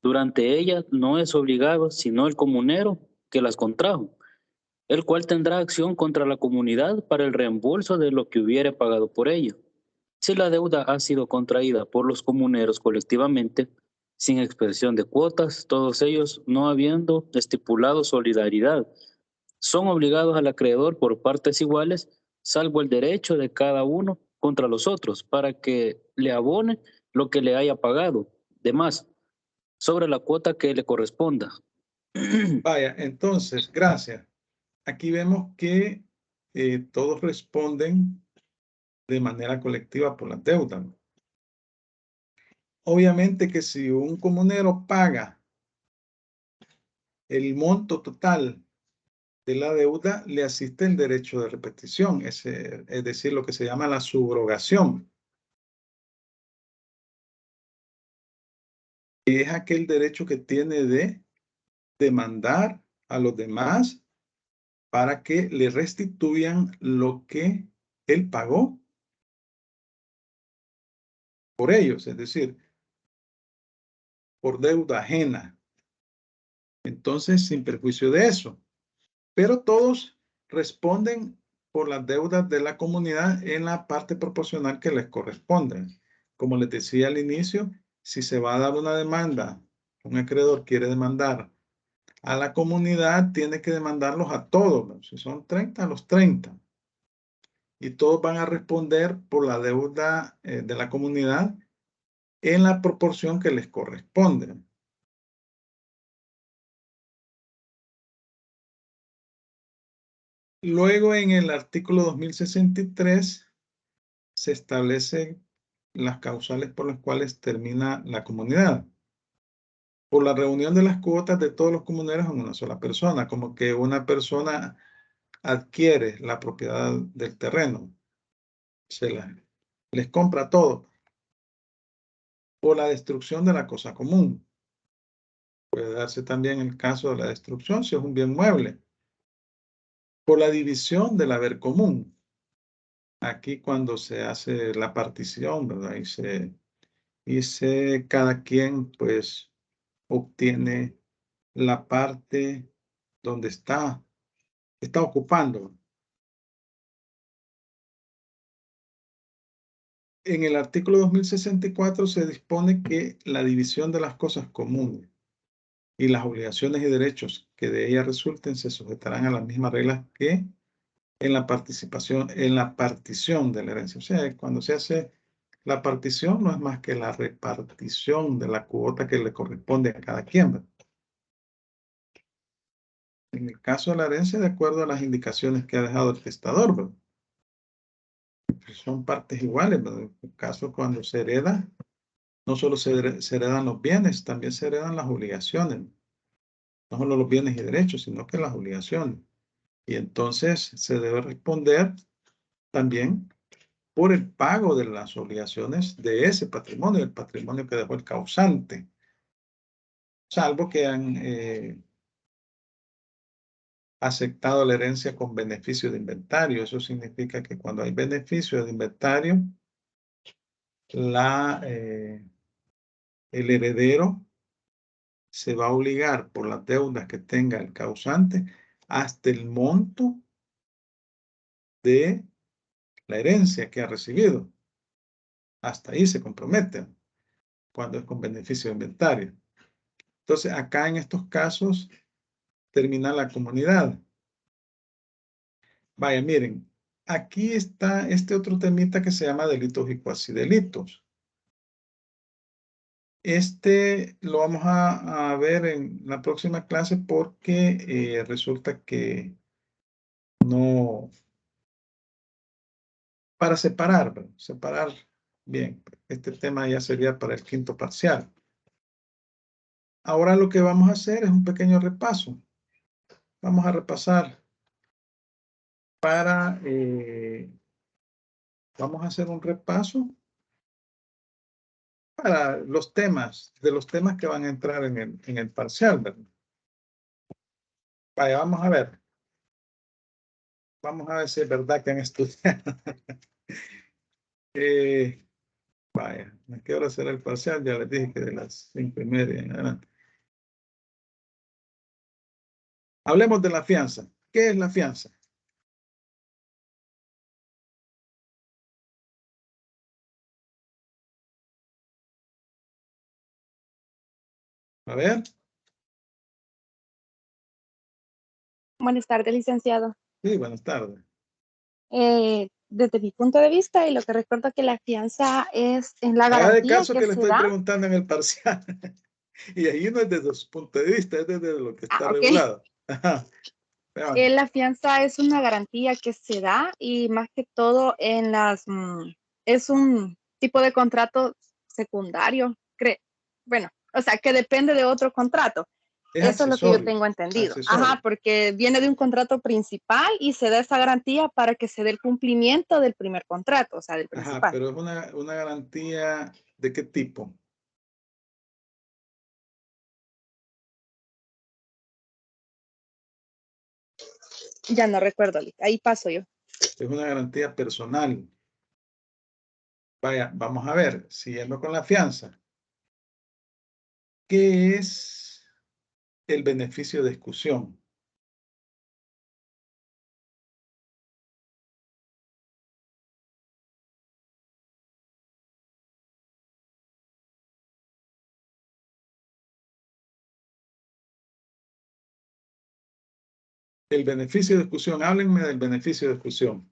durante ellas no es obligado sino el comunero que las contrajo, el cual tendrá acción contra la comunidad para el reembolso de lo que hubiere pagado por ella. Si la deuda ha sido contraída por los comuneros colectivamente, sin expresión de cuotas, todos ellos no habiendo estipulado solidaridad, son obligados al acreedor por partes iguales, salvo el derecho de cada uno contra los otros, para que le abone lo que le haya pagado, de más, sobre la cuota que le corresponda. Vaya, entonces, gracias. Aquí vemos que todos responden de manera colectiva por las deudas. Obviamente que si un comunero paga el monto total de la deuda, le asiste el derecho de repetición, es decir, lo que se llama la subrogación. Que es aquel derecho que tiene de demandar a los demás para que le restituyan lo que él pagó por ellos, es decir, por deuda ajena. Entonces, sin perjuicio de eso. Pero todos responden por las deudas de la comunidad en la parte proporcional que les corresponde. Como les decía al inicio, si se va a dar una demanda, un acreedor quiere demandar a la comunidad, tiene que demandarlos a todos, ¿no? Si son 30, a los 30. Y todos van a responder por la deuda de la comunidad en la proporción que les corresponde. Luego, en el artículo 2063, se establecen las causales por las cuales termina la comunidad. Por la reunión de las cuotas de todos los comuneros en una sola persona, como que una persona adquiere la propiedad del terreno, les compra todo. Por la destrucción de la cosa común. Puede darse también el caso de la destrucción si es un bien mueble. Por la división del haber común. Aquí cuando se hace la partición, ¿verdad? Cada quien pues obtiene la parte donde está ocupando. En el artículo 2064 se dispone que la división de las cosas comunes y las obligaciones y derechos que de ellas resulten se sujetarán a las mismas reglas que en la partición de la herencia. O sea, cuando se hace la partición no es más que la repartición de la cuota que le corresponde a cada quien, ¿verdad? En el caso de la herencia, de acuerdo a las indicaciones que ha dejado el testador, ¿verdad? Son partes iguales, ¿verdad? En el caso cuando se hereda, no solo se heredan los bienes, también se heredan las obligaciones. No solo los bienes y derechos, sino que las obligaciones. Y entonces se debe responder también por el pago de las obligaciones de ese patrimonio, el patrimonio que dejó el causante. Salvo que aceptado la herencia con beneficio de inventario. Eso significa que cuando hay beneficio de inventario, el heredero se va a obligar por las deudas que tenga el causante hasta el monto de la herencia que ha recibido. Hasta ahí se compromete cuando es con beneficio de inventario. Entonces, acá en estos casos termina la comunidad. Vaya, miren, aquí está este otro temita que se llama delitos y cuasidelitos. Este lo vamos a ver en la próxima clase porque resulta que no, para separar, ¿verdad? Separar bien. Este tema ya sería para el quinto parcial. Ahora lo que vamos a hacer es un pequeño repaso. Vamos a repasar vamos a hacer un repaso para los temas, de los temas que van a entrar en el parcial, ¿verdad? Vaya, vamos a ver. Vamos a ver si es verdad que han estudiado. Vaya, ¿a qué hora será el parcial? Ya les dije que de las 5:30 en adelante. Hablemos de la fianza. ¿Qué es la fianza? A ver. Buenas tardes, licenciado. Sí, buenas tardes. Desde mi punto de vista, y lo que recuerdo que la fianza es en la Haga de garantía caso que le estoy preguntando en el parcial. Y ahí no es desde su punto de vista, es desde lo que está regulado. Ajá. La fianza es una garantía que se da y más que todo en es un tipo de contrato secundario, bueno, o sea, que depende de otro contrato. Eso es lo que yo tengo entendido. Ajá, porque viene de un contrato principal y se da esa garantía para que se dé el cumplimiento del primer contrato, o sea, del principal. Ajá, pero es una garantía ¿de qué tipo? Ya no recuerdo, ahí paso yo. Es una garantía personal. Vaya, vamos a ver, siguiendo con la fianza. ¿Qué es el beneficio de exclusión? El beneficio de exclusión, háblenme del beneficio de exclusión.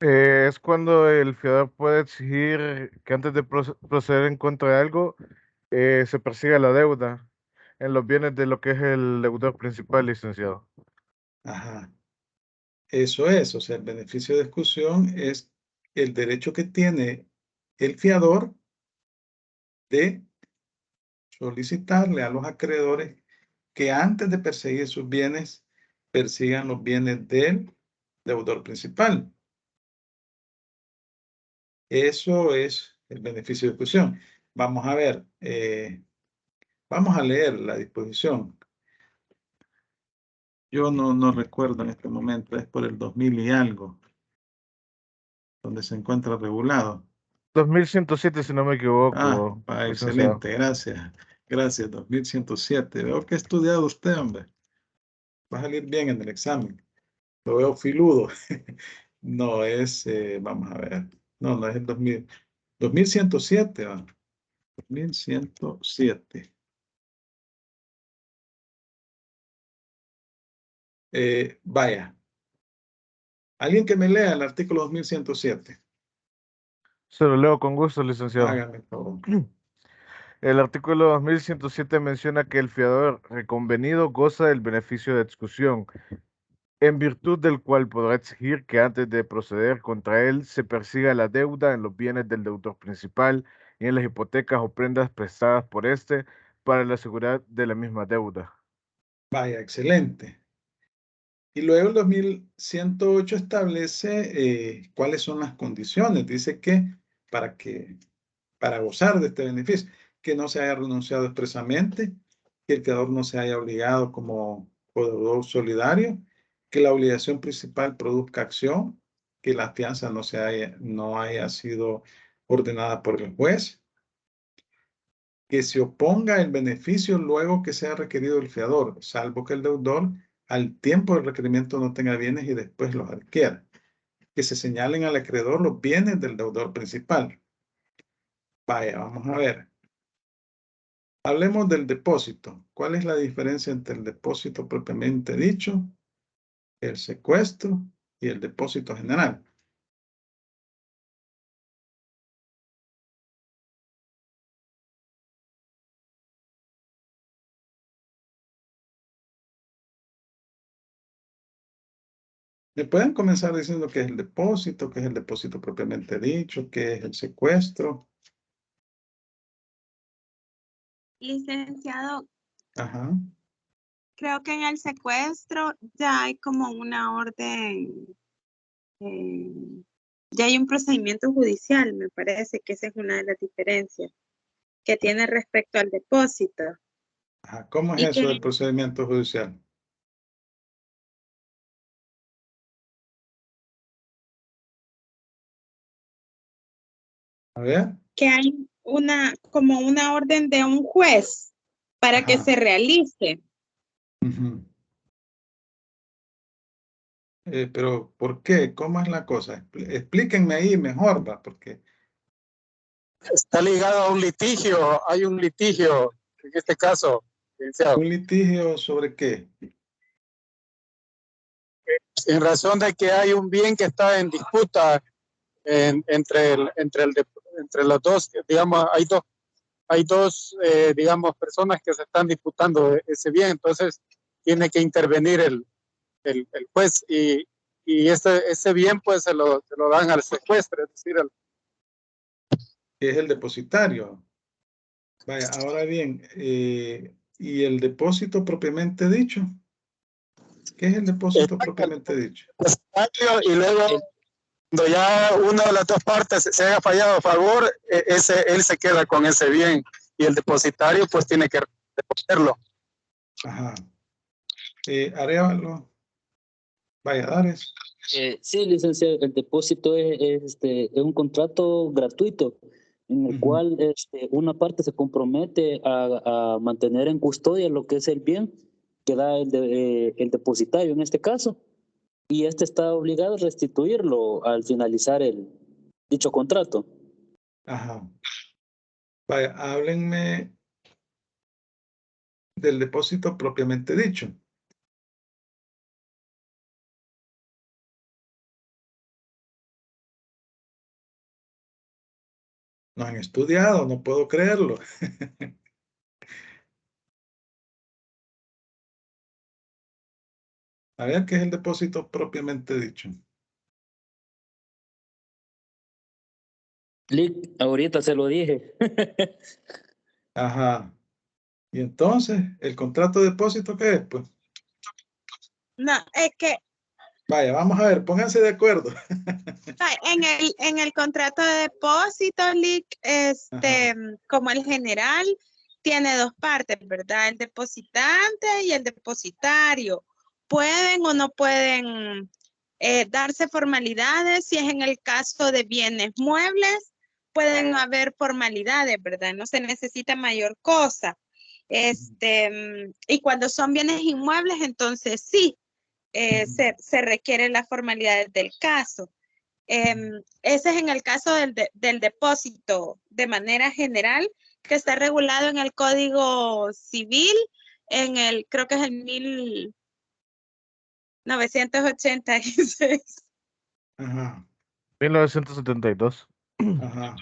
Es cuando el fiador puede exigir que antes de proceder en contra de algo, se persiga la deuda en los bienes de lo que es el deudor principal, licenciado. Ajá. Eso es, o sea, el beneficio de exclusión es el derecho que tiene el fiador de solicitarle a los acreedores que antes de perseguir sus bienes, persigan los bienes del deudor principal. Eso es el beneficio de exclusión. Vamos a ver, vamos a leer la disposición. Yo no recuerdo en este momento, es por el 2000 y algo, donde se encuentra regulado. 2107, si no me equivoco. Excelente, gracias. Gracias, 2107. Veo que ha estudiado usted, hombre. Va a salir bien en el examen. Lo veo filudo. No es, vamos a ver. No es el 2107. 2107. Vaya. Alguien que me lea el artículo 2107. Se lo leo con gusto, licenciado. Hágame el favor. El artículo 2107 menciona que el fiador reconvenido goza del beneficio de exclusión, en virtud del cual podrá exigir que antes de proceder contra él se persiga la deuda en los bienes del deudor principal y en las hipotecas o prendas prestadas por éste para la seguridad de la misma deuda. Vaya, excelente. Y luego el 2108 establece cuáles son las condiciones. Dice que para gozar de este beneficio, que no se haya renunciado expresamente que el fiador no se haya obligado como deudor solidario, que la obligación principal produzca acción, que la fianza no haya sido ordenada por el juez, que se oponga el beneficio luego que sea requerido el fiador, salvo que el deudor al tiempo del requerimiento no tenga bienes y después los adquiera. Que se señalen al acreedor los bienes del deudor principal. Vaya, vamos a ver. Hablemos del depósito. ¿Cuál es la diferencia entre el depósito propiamente dicho, el secuestro y el depósito general? Me pueden comenzar diciendo qué es el depósito propiamente dicho, qué es el secuestro. Licenciado, Ajá. creo que en el secuestro ya hay como una orden, ya hay un procedimiento judicial, me parece que esa es una de las diferencias que tiene respecto al depósito. Ajá. ¿Cómo es Y eso que del procedimiento judicial? A ver. que hay como una orden de un juez para que Ajá. se realice. Ujú. Pero, ¿por qué? ¿Cómo es la cosa? Explíquenme ahí mejor, ¿va? Porque Está ligado a un litigio, hay un litigio en este caso, licenciado, ¿un litigio sobre qué? en razón de que hay un bien que está en disputa entre los dos, digamos, hay dos digamos, personas que se están disputando ese bien, entonces tiene que intervenir el juez y ese bien pues se lo dan al secuestro, es decir, Que es el depositario. Vaya, ahora bien, ¿y el depósito propiamente dicho? ¿Qué es el depósito propiamente dicho? y luego cuando ya una de las dos partes se haya fallado a favor, él se queda con ese bien y el depositario pues tiene que devolverlo. Ajá. Arévalo. Valladares. Sí, licenciado, el depósito es un contrato gratuito en el cual una parte se compromete a mantener en custodia lo que es el bien que da el depositario en este caso, y está obligado a restituirlo al finalizar dicho contrato. Ajá. Vaya, háblenme del depósito propiamente dicho. No han estudiado, no puedo creerlo. A ver, ¿qué es el depósito propiamente dicho? Lick, ahorita se lo dije. Ajá. Y entonces, ¿el contrato de depósito qué es? Pues, No, es que vaya, vamos a ver, pónganse de acuerdo. en el contrato de depósito, Lick, Ajá. como el general, tiene dos partes, ¿verdad? El depositante y el depositario. Pueden o no pueden darse formalidades. Si es en el caso de bienes muebles, pueden haber formalidades, ¿verdad? No se necesita mayor cosa. Y cuando son bienes inmuebles, entonces sí, se requieren las formalidades del caso. Ese es en el caso del depósito de manera general, que está regulado en el Código Civil, creo que es el 1986. Ajá. 1972. Ajá.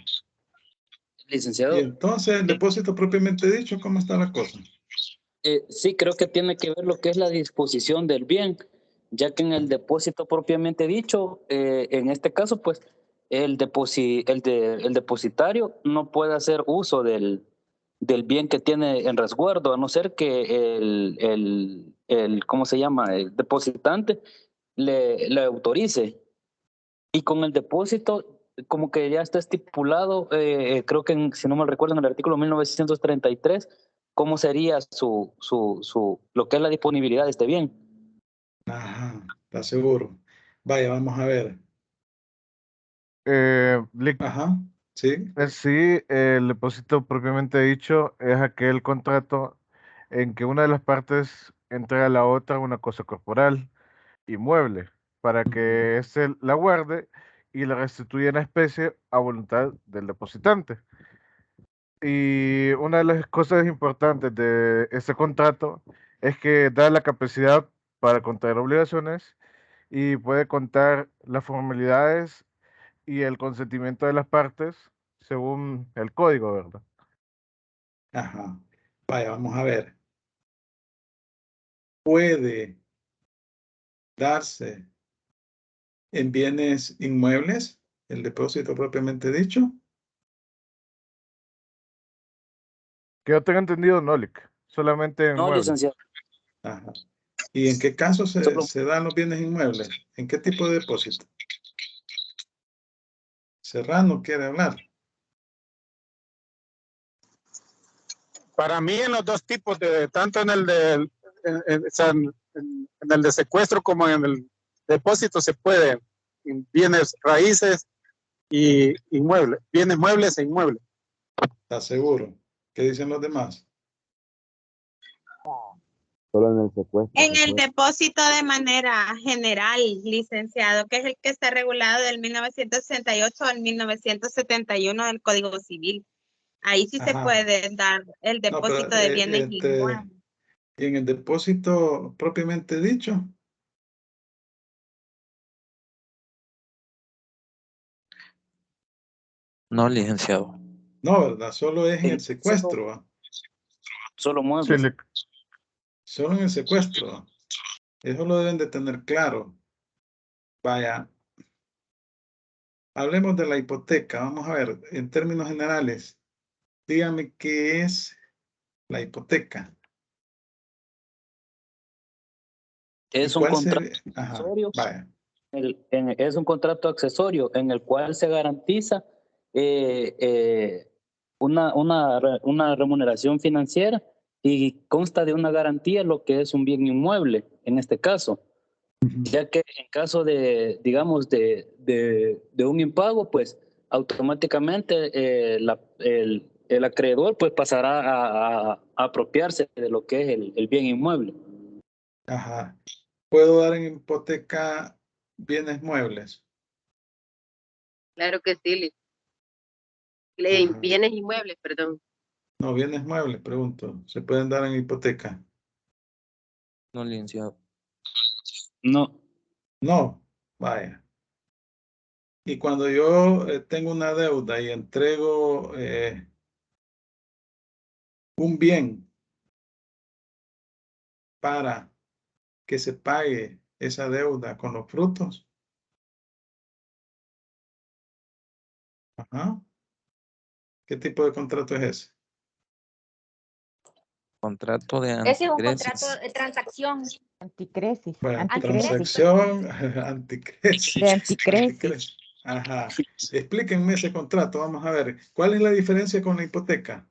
Y Licenciado, entonces, el depósito propiamente dicho, ¿cómo está la cosa? sí creo que tiene que ver lo que es la disposición del bien, ya que en el depósito propiamente dicho, en este caso, pues el depositario no puede hacer uso del bien que tiene en resguardo, a no ser que ¿cómo se llama? El depositante le autorice. Y con el depósito, como que ya está estipulado, creo que si no mal recuerdo, en el artículo 1933, cómo sería lo que es la disponibilidad de este bien. Ajá, ¿está seguro? Vaya, vamos a ver. Ajá, sí. Sí, el depósito propiamente dicho es aquel contrato en que una de las partes entrega a la otra una cosa corporal, inmueble, para que éste la guarde y la restituya en especie a voluntad del depositante. Y una de las cosas importantes de este contrato es que da la capacidad para contraer obligaciones y puede contar las formalidades y el consentimiento de las partes según el código, ¿verdad? Ajá. Vaya, vamos a ver. Puede darse en bienes inmuebles, el depósito propiamente dicho. Que yo tenga entendido, no, Lick, solamente en No, muebles. licenciado. Ajá. ¿Y en qué caso Solo- se dan los bienes inmuebles? ¿En qué tipo de depósito? Serrano quiere hablar. Para mí en los dos tipos, tanto en el en el de secuestro como en el depósito se puede, en bienes raíces y inmuebles, bienes muebles e inmuebles. ¿Está seguro? ¿Qué dicen los demás? Solo en el secuestro. En el depósito de manera general, licenciado, que es el que está regulado del 1968 al 1971 del Código Civil. Ahí sí se Ajá. puede dar el No, pero, depósito de bienes inmuebles. ¿y en el depósito propiamente dicho? No, licenciado. No, ¿verdad? Solo es en el secuestro. ¿Va? Solo Sí, muebles. Lick. Solo en el secuestro. ¿Va? Eso lo deben de tener claro. Vaya. Hablemos de la hipoteca. Vamos a ver, en términos generales, dígame qué es la hipoteca. Es ¿Y un cuál contrato sería? Ajá, accesorio. vaya. Es un contrato accesorio en el cual se garantiza una remuneración financiera y consta de una garantía lo que es un bien inmueble en este caso, ya que en caso de, digamos, de un impago, pues automáticamente el acreedor pues pasará a apropiarse de lo que es el bien inmueble. Ajá. ¿Puedo dar en hipoteca bienes muebles? Claro que sí. Ajá. Bienes inmuebles, perdón. No, bienes muebles, pregunto. ¿Se pueden dar en hipoteca? No, licenciado. No. No, vaya. Y cuando yo tengo una deuda y entrego un bien para que se pague esa deuda con los frutos. Ajá. ¿Qué tipo de contrato es ese? Contrato de Ese es un anticresis. contrato de transacción. Anticresis. Bueno, Anticresis. transacción, anticresis. De anticresis. Ajá. Explíquenme ese contrato. Vamos a ver. ¿Cuál es la diferencia con la hipoteca?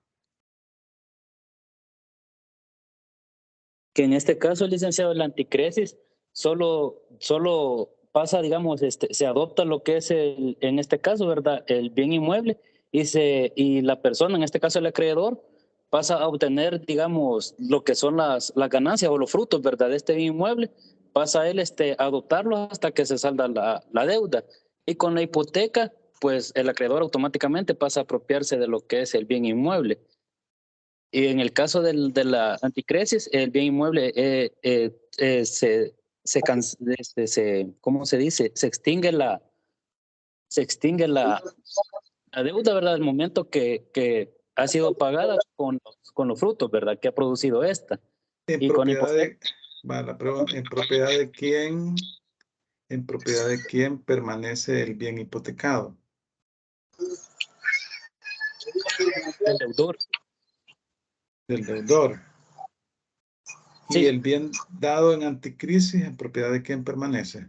Que en este caso, licenciado, la anticresis solo pasa, digamos, se adopta lo que es en este caso, ¿verdad? El bien inmueble y la persona, en este caso el acreedor, pasa a obtener, digamos, lo que son las ganancias o los frutos, ¿verdad? De este bien inmueble, pasa él a adoptarlo hasta que se salda la deuda. Y con la hipoteca, pues el acreedor automáticamente pasa a apropiarse de lo que es el bien inmueble. Y en el caso de la anticresis, el bien inmueble ¿cómo se dice? Se extingue la deuda, ¿verdad? El momento que ha sido pagada con los frutos, ¿verdad? Que ha producido esta. En Y con propiedad de, va, la pregunta, ¿en propiedad de quién? ¿En propiedad de quién permanece el bien hipotecado? el deudor. Del deudor. Sí. Y el bien dado en anticrisis, ¿en propiedad de quién permanece?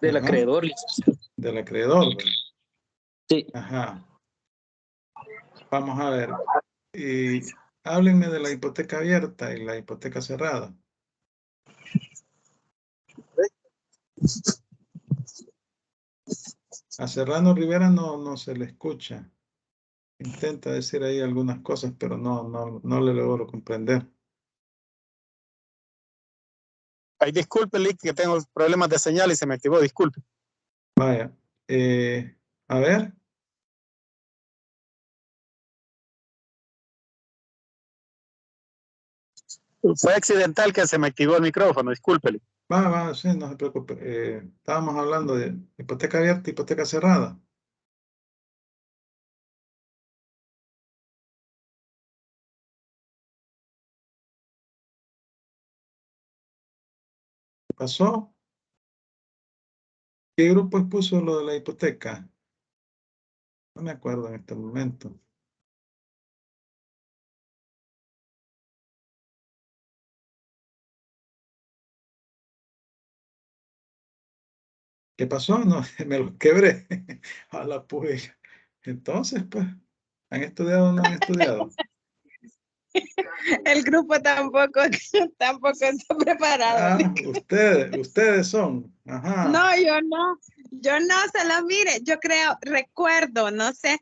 Del Ajá. acreedor, licenciado. Del acreedor, ¿verdad? Sí. Ajá. Vamos a ver. Háblenme de la hipoteca abierta y la hipoteca cerrada. A Serrano Rivera no se le escucha. Intenta decir ahí algunas cosas, pero no le logro comprender. Ay, disculpe, Lick, que tengo problemas de señal y se me activó, disculpe. Vaya. A ver. Fue accidental que se me activó el micrófono, discúlpele. Va, sí, no se preocupe. Estábamos hablando de hipoteca abierta y hipoteca cerrada. ¿Qué pasó? ¿Qué grupo expuso lo de la hipoteca? No me acuerdo en este momento. ¿Qué pasó? No, me los quebré. A la puya. Entonces, pues, ¿han estudiado o no han estudiado? El grupo tampoco está preparado. Ah, ustedes son. Ajá. No, yo no, solo mire, recuerdo, no sé,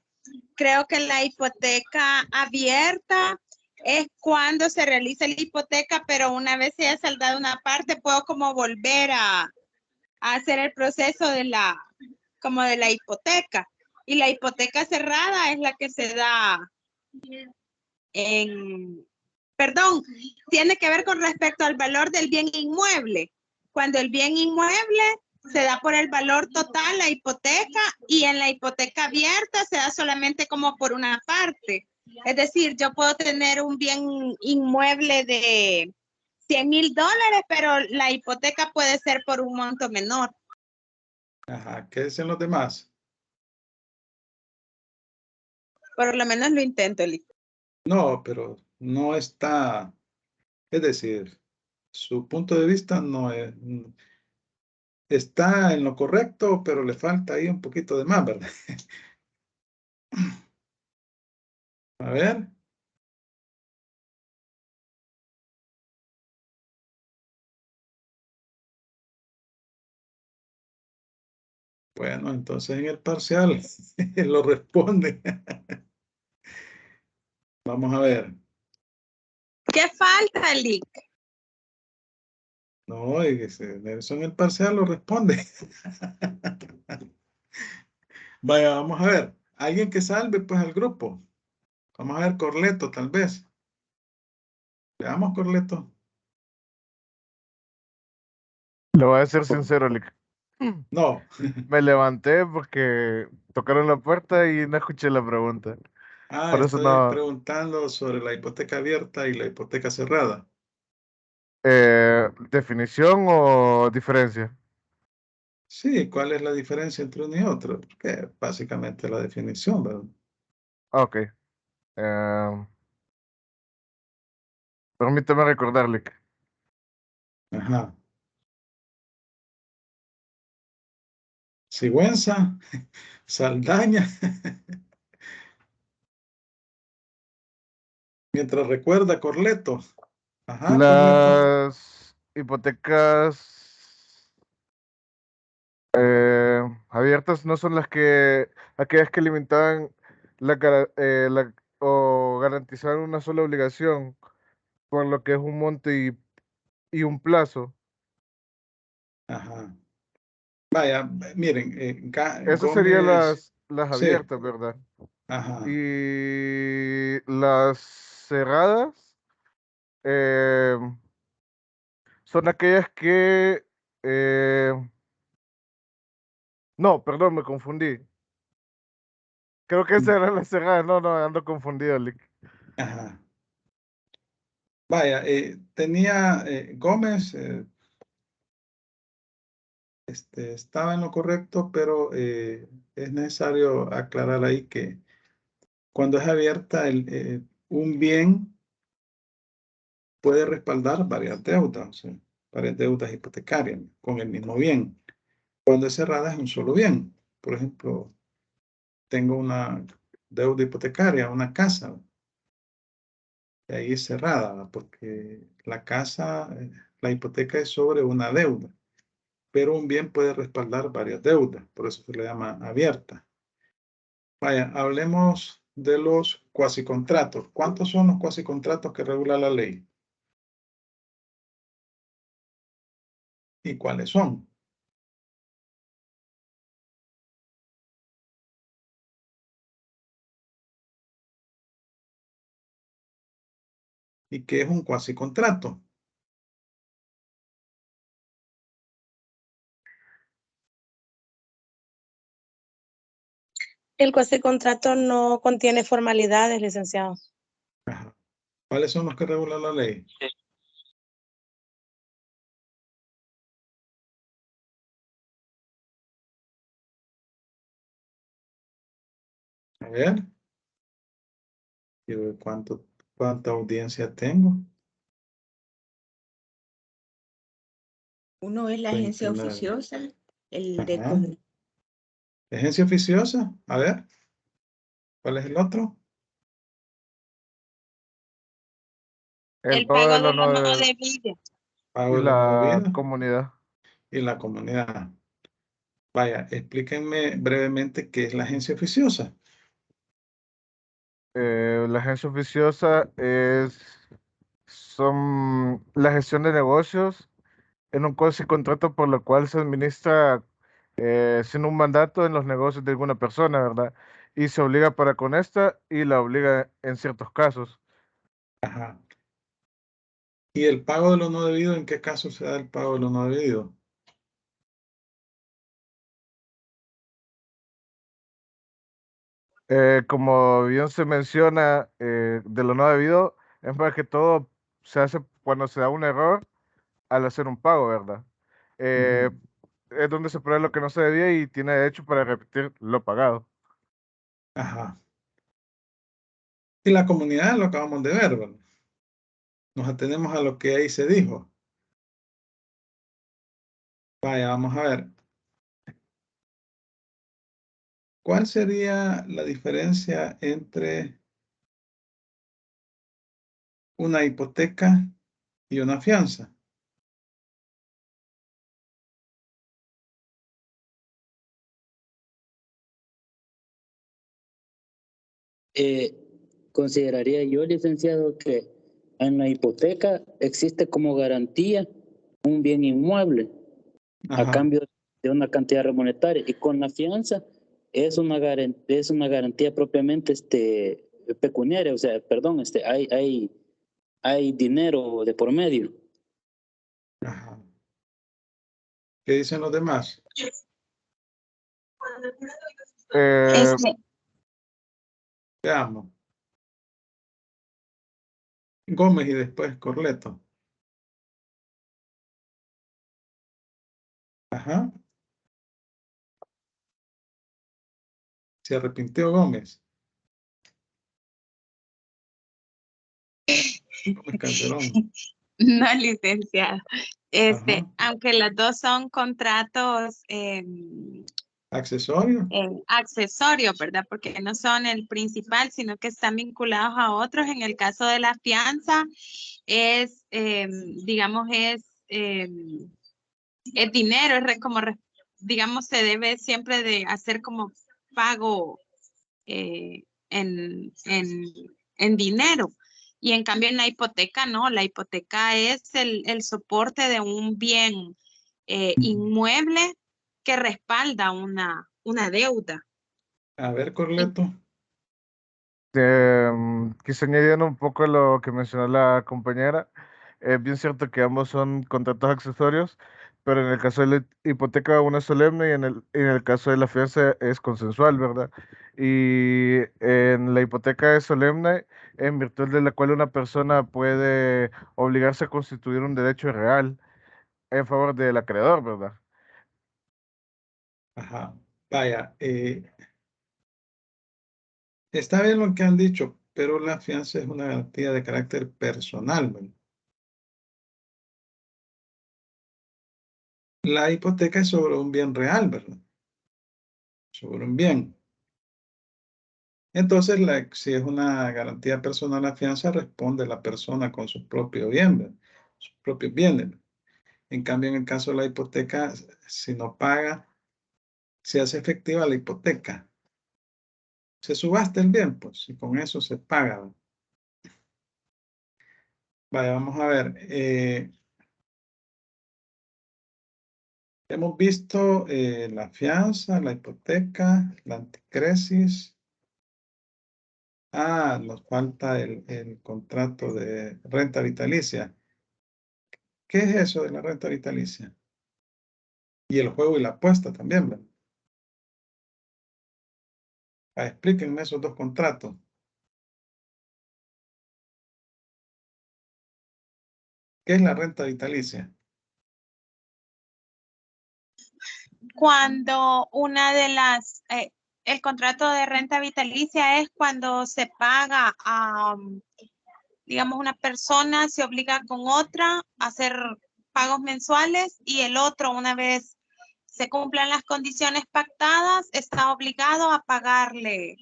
creo que la hipoteca abierta es cuando se realiza la hipoteca, pero una vez se haya saldado una parte, puedo como volver a hacer el proceso de la hipoteca. Y la hipoteca cerrada es la que se da tiene que ver con respecto al valor del bien inmueble. Cuando el bien inmueble se da por el valor total, la hipoteca, y en la hipoteca abierta se da solamente como por una parte. Es decir, yo puedo tener un bien inmueble de $100,000, pero la hipoteca puede ser por un monto menor. Ajá. ¿Qué dicen los demás? Por lo menos lo intento, Lick. No, pero no está, es decir, su punto de vista no es, está en lo correcto, pero le falta ahí un poquito de más, ¿verdad? A ver. Bueno, entonces en el parcial lo responde. Vamos a ver. ¿Qué falta, Lick? No, eso en el parcial lo responde. Vaya, vamos a ver. Alguien que salve pues al grupo. Vamos a ver Corleto, tal vez. Veamos Corleto. Le voy a ser sincero, Lick. No. Me levanté porque tocaron la puerta y no escuché la pregunta. Por eso Estoy no. preguntando sobre la hipoteca abierta y la hipoteca cerrada. ¿Definición o diferencia? Sí, ¿cuál es la diferencia entre uno y otro? Porque básicamente la definición, ¿verdad? Ok. Permíteme recordarle. Ajá. Sigüenza, Saldaña. Mientras recuerda Corleto. Ajá, Corleto. Las hipotecas abiertas no son aquellas que limitaban o garantizaban una sola obligación por lo que es un monte y un plazo. Ajá. Vaya, miren, Esas serían Gómez. las Sí, abiertas, ¿verdad? ajá. Y las cerradas eh, son aquellas que... no, perdón, me confundí. Creo que esa era la cerrada. No, ando confundido, Lick. Ajá. Vaya, tenía Gómez, estaba en lo correcto, pero es necesario aclarar ahí que cuando es abierta un bien puede respaldar varias deudas, o sea, varias deudas hipotecarias con el mismo bien. Cuando es cerrada es un solo bien. Por ejemplo, tengo una deuda hipotecaria, una casa, y ahí es cerrada, porque la casa, la hipoteca es sobre una deuda, pero un bien puede respaldar varias deudas, por eso se le llama abierta. Vaya, hablemos de los cuasicontratos. ¿Cuántos son los cuasicontratos que regula la ley? ¿Y cuáles son? ¿Y qué es un cuasicontrato? El cuasicontrato no contiene formalidades, licenciado. Ajá. ¿Cuáles son los que regula la ley? A ver. Quiero ver cuánta audiencia tengo. Uno es la agencia 29. oficiosa, el de Ajá. Agencia oficiosa. A ver. ¿Cuál es el otro? El pago pago de lo de lo no no de- debido. Pago y de lo no la debido comunidad. y la comunidad. Vaya, explíquenme brevemente qué es la agencia oficiosa. La agencia oficiosa son la gestión de negocios en un contrato por lo cual se administra sin un mandato en los negocios de alguna persona, ¿verdad? Y se obliga para con esta y la obliga en ciertos casos. Ajá. ¿Y el pago de lo no debido? ¿En qué caso se da el pago de lo no debido? Como bien se menciona, de lo no debido, es más que todo se hace cuando se da un error al hacer un pago, ¿verdad? Eh, es donde se prueba lo que no se debía y tiene derecho para repetir lo pagado. Ajá. Y la comunidad lo acabamos de ver, ¿verdad? Nos atenemos a lo que ahí se dijo. Vaya, vamos a ver. ¿Cuál sería la diferencia entre una hipoteca y una fianza? Consideraría yo, licenciado, que en la hipoteca existe como garantía un bien inmueble a Ajá. cambio de una cantidad monetaria, y con la fianza es una garantía propiamente pecuniaria, o sea, perdón, hay dinero de por medio. Ajá. ¿Qué dicen los demás? Eh, Veamos. Gómez y después Corleto. Ajá. Se arrepintió Gómez. Gómez Calderón. No, licenciado. Ajá. Aunque los dos son contratos Accesorio. accesorios, ¿verdad? Porque no son el principal, sino que están vinculados a otros. En el caso de la fianza, digamos, es dinero, digamos, se debe siempre de hacer como pago en dinero. Y en cambio en la hipoteca no, la hipoteca es el soporte de un bien inmueble que respalda una deuda. A ver, Corleto. Quise añadir un poco lo que mencionó la compañera. Es bien cierto que ambos son contratos accesorios, pero en el caso de la hipoteca uno es solemne y en el caso de la fianza es consensual, ¿verdad? Y en la hipoteca es solemne en virtud de la cual una persona puede obligarse a constituir un derecho real en favor del acreedor, ¿verdad? Ajá. Vaya, está bien lo que han dicho, pero la fianza es una garantía de carácter personal, ¿verdad? La hipoteca es sobre un bien real, ¿verdad? Sobre un bien. Entonces, si es una garantía personal, la fianza responde la persona con su propio bien, ¿verdad? Sus propios bienes. En cambio, en el caso de la hipoteca, si no paga, se hace efectiva la hipoteca. Se subasta el bien, pues, y con eso se paga, ¿verdad? Vaya, vamos a ver. Hemos visto la fianza, la hipoteca, la anticresis. Nos falta el contrato de renta vitalicia. ¿Qué es eso de la renta vitalicia? Y el juego y la apuesta también, ¿verdad? Explíquenme esos dos contratos. ¿Qué es la renta vitalicia? Cuando una de las, el contrato de renta vitalicia es cuando se paga a, digamos, una persona se obliga con otra a hacer pagos mensuales y el otro, una vez se cumplan las condiciones pactadas, está obligado a pagarle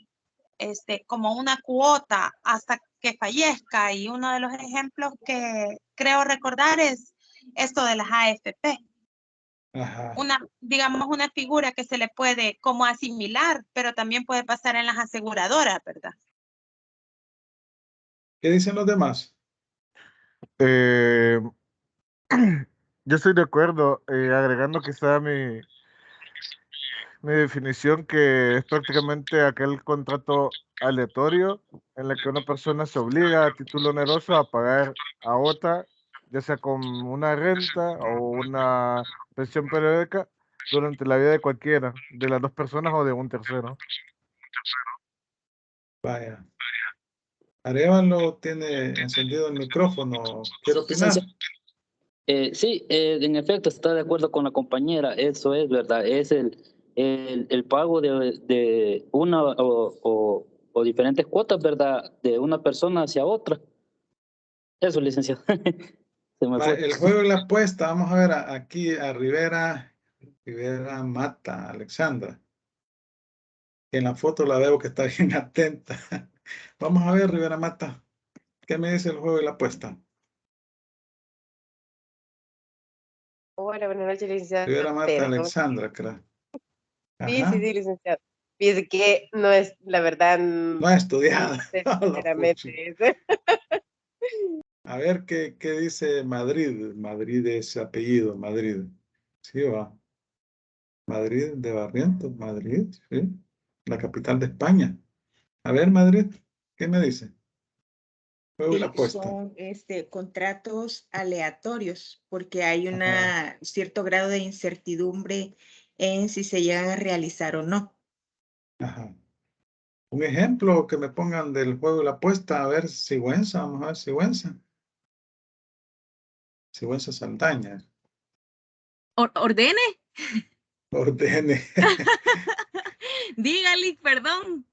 como una cuota hasta que fallezca. Y uno de los ejemplos que creo recordar es esto de las AFP. Ajá. Digamos, una figura que se le puede como asimilar, pero también puede pasar en las aseguradoras, ¿verdad? ¿Qué dicen los demás? Yo estoy de acuerdo, agregando quizá mi definición, que es prácticamente aquel contrato aleatorio en el que una persona se obliga a título oneroso a pagar a otra, ya sea con una renta o una pensión periódica, durante la vida de cualquiera, de las dos personas o de un tercero. Vaya. Arevalo tiene encendido el micrófono. ¿Quiere opinar? Sí, en efecto, está de acuerdo con la compañera, eso es verdad, es el pago de una o diferentes cuotas, ¿verdad? De una persona hacia otra. Eso, licenciado. Se me fue. El juego y la apuesta. Vamos a ver aquí a Rivera Mata, Alexandra. En la foto la veo que está bien atenta. Vamos a ver, Rivera Mata. ¿Qué me dice el juego y la apuesta? Hola, buenas noches, licenciado. Rivera Mata, Perdón. Alexandra, creo. Sí, Ajá. licenciado. Fíjese que no es, la verdad, No ha estudiado. sinceramente. A ver qué dice Madrid. Madrid es apellido, Madrid. Sí, va. Madrid de Barrientos, Madrid, sí. La capital de España. A ver, Madrid, ¿qué me dice? Juego y la apuesta. Son contratos aleatorios porque hay un Ajá. cierto grado de incertidumbre en si se llegan a realizar o no. Ajá. Un ejemplo que me pongan del juego y la apuesta. A ver, Sigüenza, vamos a ver, Sigüenza. Sigüenza Saldaña. Ordene. Ordene. Dígale, perdón.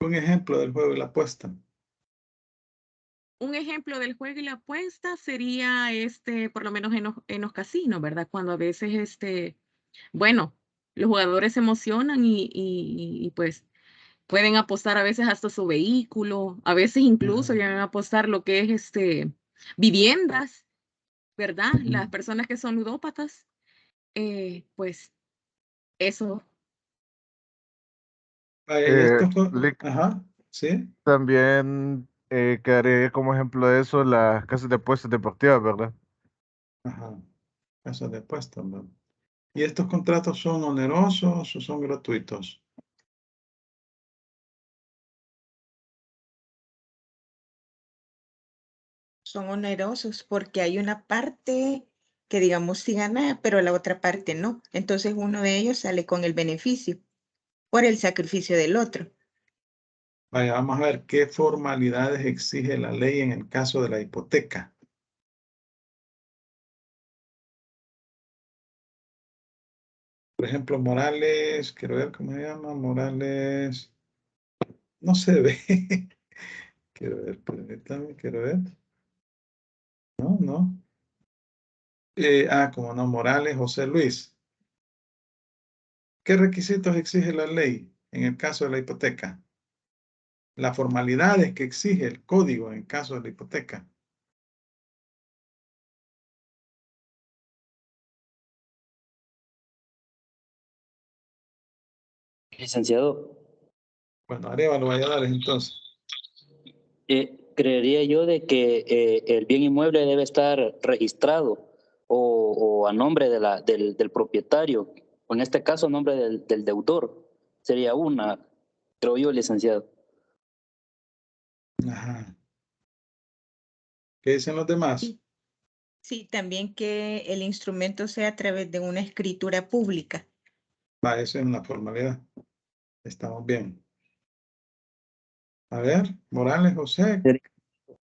Un ejemplo del juego y la apuesta. Un ejemplo del juego y la apuesta sería por lo menos en los casinos, ¿verdad? Cuando a veces bueno, los jugadores se emocionan y pues pueden apostar a veces hasta su vehículo, a veces incluso llegan a apostar lo que es viviendas, ¿verdad? Las personas que son ludópatas, pues eso. Ajá, sí. También quedaría como ejemplo de eso las casas de apuestas deportivas, ¿verdad? Ajá. Casas de apuestas, ¿no? ¿Y estos contratos son onerosos o son gratuitos? Son onerosos porque hay una parte que digamos sí gana, pero la otra parte no. Entonces uno de ellos sale con el beneficio por el sacrificio del otro. Vaya, vamos a ver qué formalidades exige la ley en el caso de la hipoteca. Por ejemplo, Morales, quiero ver cómo se llama, Morales, no se ve. Quiero ver, permítame, quiero ver. No. Como no, Morales, José Luis. ¿Qué requisitos exige la ley en el caso de la hipoteca? Las formalidades que exige el código en el caso de la hipoteca. Licenciado, Bueno, Arevalo Valladares, entonces. creería yo de que el bien inmueble debe estar registrado o a nombre del propietario, o en este caso a nombre del deudor. Sería una, creo yo, licenciado. Ajá. ¿Qué dicen los demás? Sí. Sí, también que el instrumento sea a través de una escritura pública. Va, eso es una formalidad. Estamos bien. A ver, Morales, José,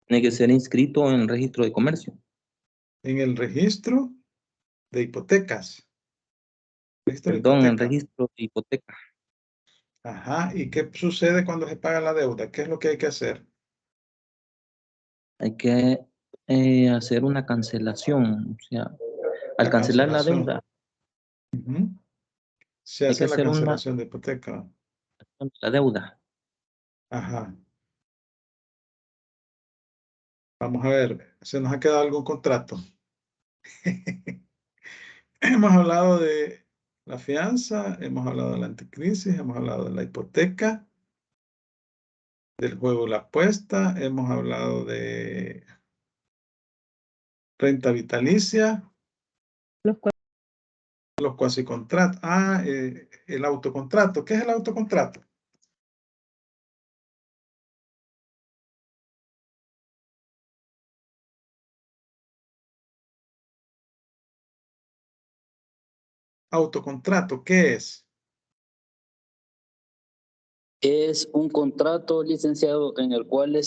Tiene que ser inscrito en el registro de comercio. en el registro de hipotecas. Registro de Perdón, en el hipoteca. registro de hipoteca. Ajá. ¿Y qué sucede cuando se paga la deuda? ¿Qué es lo que hay que hacer? Hay que hacer una cancelación. O sea, al La cancelar la cancelación. deuda, Ujú. Se hay que hace la hacer una cancelación de hipoteca. la deuda. Ajá. Vamos a ver, ¿se nos ha quedado algún contrato? Hemos hablado de la fianza, hemos hablado de la anticrisis, hemos hablado de la hipoteca, del juego de la apuesta, hemos hablado de renta vitalicia, los cuasicontratos. Ah, el autocontrato. ¿Qué es el autocontrato? Autocontrato, ¿qué es? Es un contrato, licenciado, en el cual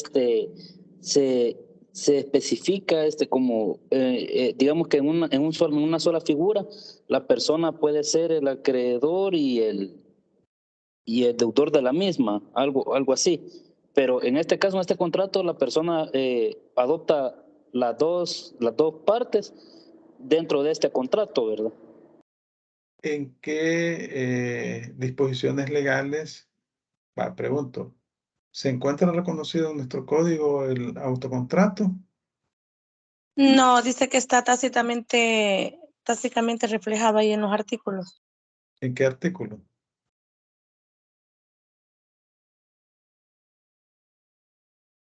se especifica como, digamos que en una sola figura, la persona puede ser el acreedor y el deudor de la misma, algo así. Pero en este caso, en este contrato, la persona adopta las dos partes dentro de este contrato, ¿verdad? ¿En qué disposiciones legales, pregunto, se encuentra reconocido en nuestro código el autocontrato? No, dice que está tácitamente reflejado ahí en los artículos. ¿En qué artículo?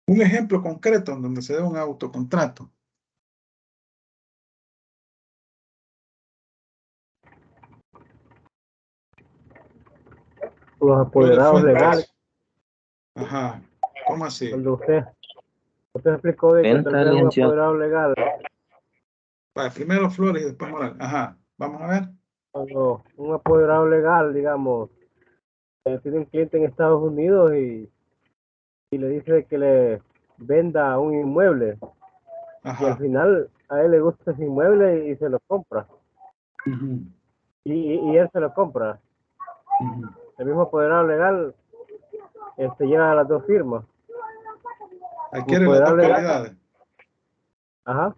Un ejemplo concreto en donde se dé un autocontrato. Los apoderados Fuentes. legales. Ajá, ¿cómo así? Cuando usted explicó de que tal vez un apoderado legal. Vale, primero Flores y después Morales. Ajá, vamos a ver. Cuando un apoderado legal, digamos, tiene un cliente en Estados Unidos y le dice que le venda un inmueble. Ajá. Y al final a él le gusta ese inmueble y se lo compra. Y él se lo compra. El mismo apoderado legal lleva a las dos firmas. Adquiere las dos calidades. Ajá.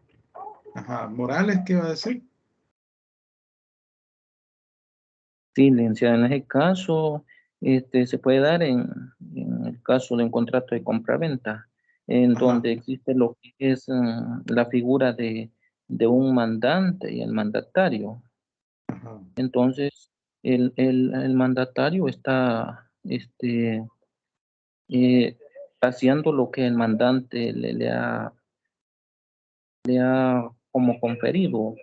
Ajá. Morales, ¿qué iba a decir? Sí, licenciado, en ese caso, se puede dar en el caso de un contrato de compra-venta, en donde existe lo que es la figura de un mandante y el mandatario. Entonces, el mandatario está haciendo lo que el mandante le ha como conferido,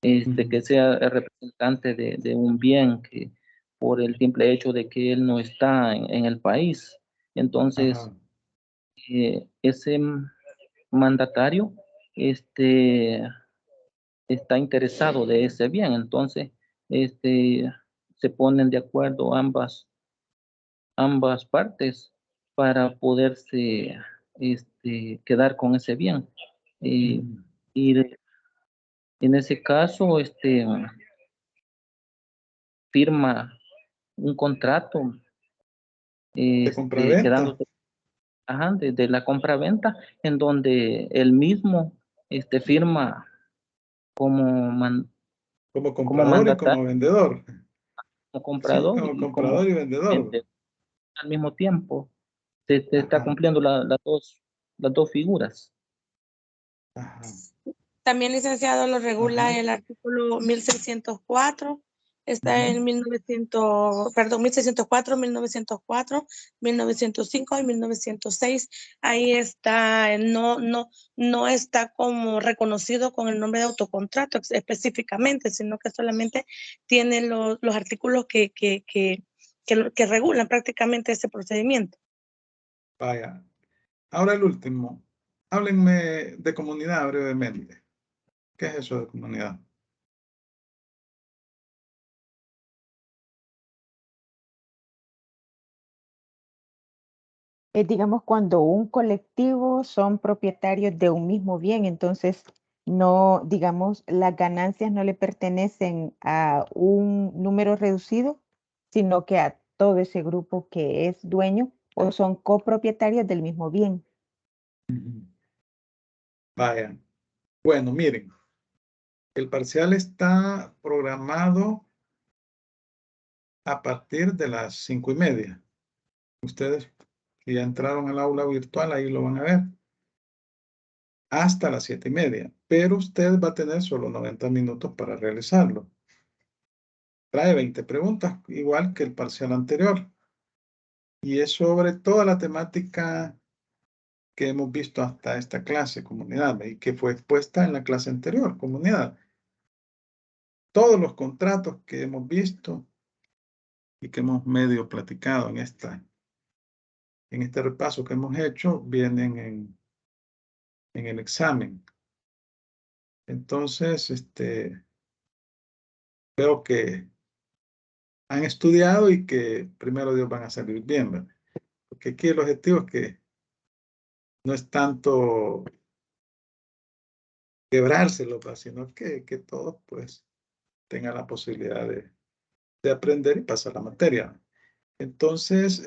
que sea el representante de un bien que por el simple hecho de que él no está en el país. Entonces, ese mandatario está interesado de ese bien. Entonces, se ponen de acuerdo ambas partes para poderse quedar con ese bien. Y en ese caso, firma un contrato de compraventa. quedándose de la compra-venta, en donde él mismo firma como comprador y como vendedor. como comprador, como y comprador como y vendedor. vendedor al mismo tiempo. Se está Ajá, cumpliendo las dos figuras. ajá, También, licenciado, lo regula ajá. el artículo 1604, está en 1604, 1904, 1905 y 1906. Ahí está, no está como reconocido con el nombre de autocontrato específicamente, sino que solamente tiene los artículos que regulan prácticamente ese procedimiento. Vaya. Ahora el último. Háblenme de comunidad brevemente. ¿Qué es eso de comunidad? Digamos, cuando un colectivo son propietarios de un mismo bien, entonces no, digamos, las ganancias no le pertenecen a un número reducido, sino que a todo ese grupo que es dueño o son copropietarios del mismo bien. Ujú. Vaya. Bueno, miren, el parcial está programado a partir de las 5:30. Ustedes que ya entraron al aula virtual, ahí lo van a ver. Hasta las 7:30. Pero usted va a tener solo 90 minutos para realizarlo. Trae 20 preguntas, igual que el parcial anterior. Y es sobre toda la temática que hemos visto hasta esta clase, comunidad, y que fue expuesta en la clase anterior, comunidad. Todos los contratos que hemos visto y que hemos medio platicado en este repaso que hemos hecho, vienen en el examen. Entonces, veo que han estudiado y que primero Dios van a salir bien, ¿verdad? Porque aquí el objetivo es que no es tanto quebrárselo, sino que todos pues tengan la posibilidad de aprender y pasar la materia. Entonces,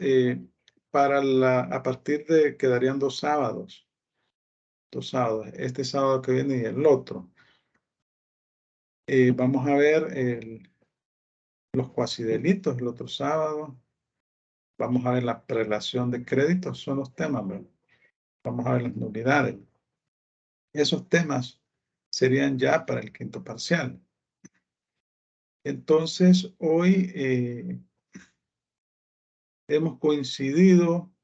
a partir de, quedarían 2 sábados, este sábado que viene y el otro. Vamos a ver los cuasidelitos el otro sábado. Vamos a ver la prelación de créditos, son los temas, ¿verdad? Vamos a ver las nulidades. Esos temas serían ya para el quinto parcial. Entonces, hoy hemos coincidido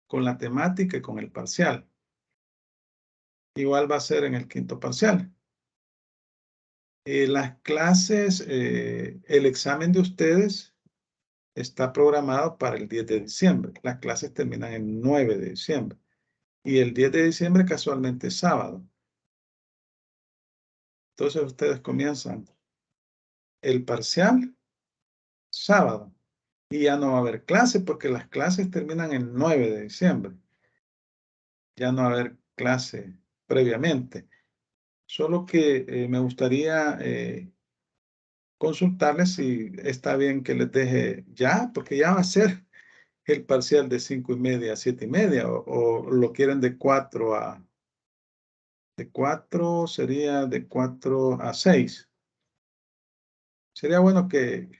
con la temática y con el parcial. Igual va a ser en el quinto parcial. Las clases, el examen de ustedes está programado para el 10 de diciembre. Las clases terminan el 9 de diciembre. Y el 10 de diciembre casualmente es sábado. Entonces ustedes comienzan el parcial sábado. Y ya no va a haber clase porque las clases terminan el 9 de diciembre. Ya no va a haber clase previamente. Solo que me gustaría consultarles si está bien que les deje ya, porque ya va a ser el parcial de 5:30 a 7:30, o lo quieren de 4 a... De 4 sería de 4 a 6. Sería bueno que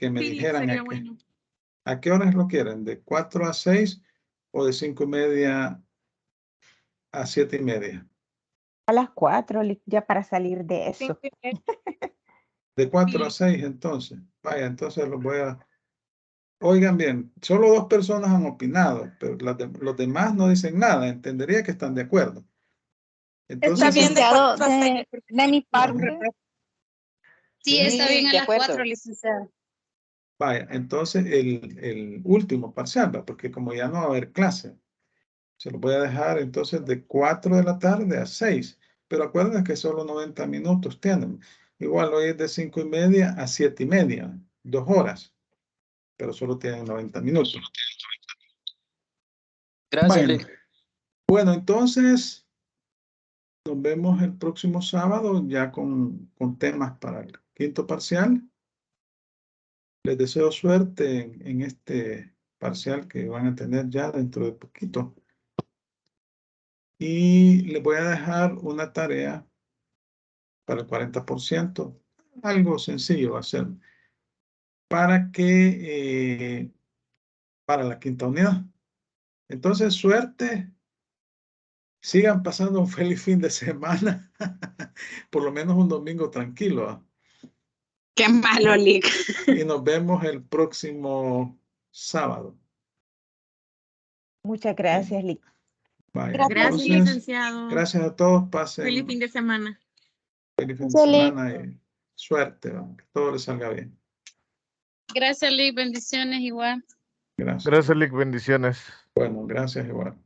me Sí, dijeran sería bueno. a qué horas lo quieren, de 4 a 6 o de 5:30 a 7:30. A las 4, ya para salir de eso. De 4 a 6, entonces. Vaya, entonces los voy a... Oigan bien, solo 2 personas han opinado, pero los demás no dicen nada. Entendería que están de acuerdo. Entonces, Está bien de Licenciado, 4 a 6. de mi Ajá. parte, Sí, está bien a de las acuerdo. 4, licenciada. Vaya, entonces el último parcial, ¿va? Porque como ya no va a haber clase, se lo voy a dejar entonces de 4 de la tarde a 6. Pero acuérdense que solo 90 minutos tienen. Igual hoy es de 5:30 a 7:30, 2 horas, pero solo tienen 90 minutos. Gracias, Bueno, bueno, entonces nos vemos el próximo sábado ya con temas para el quinto parcial. Les deseo suerte en este parcial que van a tener ya dentro de poquito. Y les voy a dejar una tarea para el 40%. algo sencillo va a ser para que, para la quinta unidad. Entonces, suerte. Sigan pasando un feliz fin de semana. Por lo menos un domingo tranquilo. ¿Ah? Qué malo, Lick. Y nos vemos el próximo sábado. Muchas gracias, Lick. Vaya, Gracias, entonces, licenciado. gracias a todos. Pasen Feliz fin de semana. feliz fin de semana y suerte. ¿Va? Que todo les salga bien. Gracias, Lick. Bendiciones igual. Gracias. Gracias, Lick. Bendiciones. Bueno, gracias igual.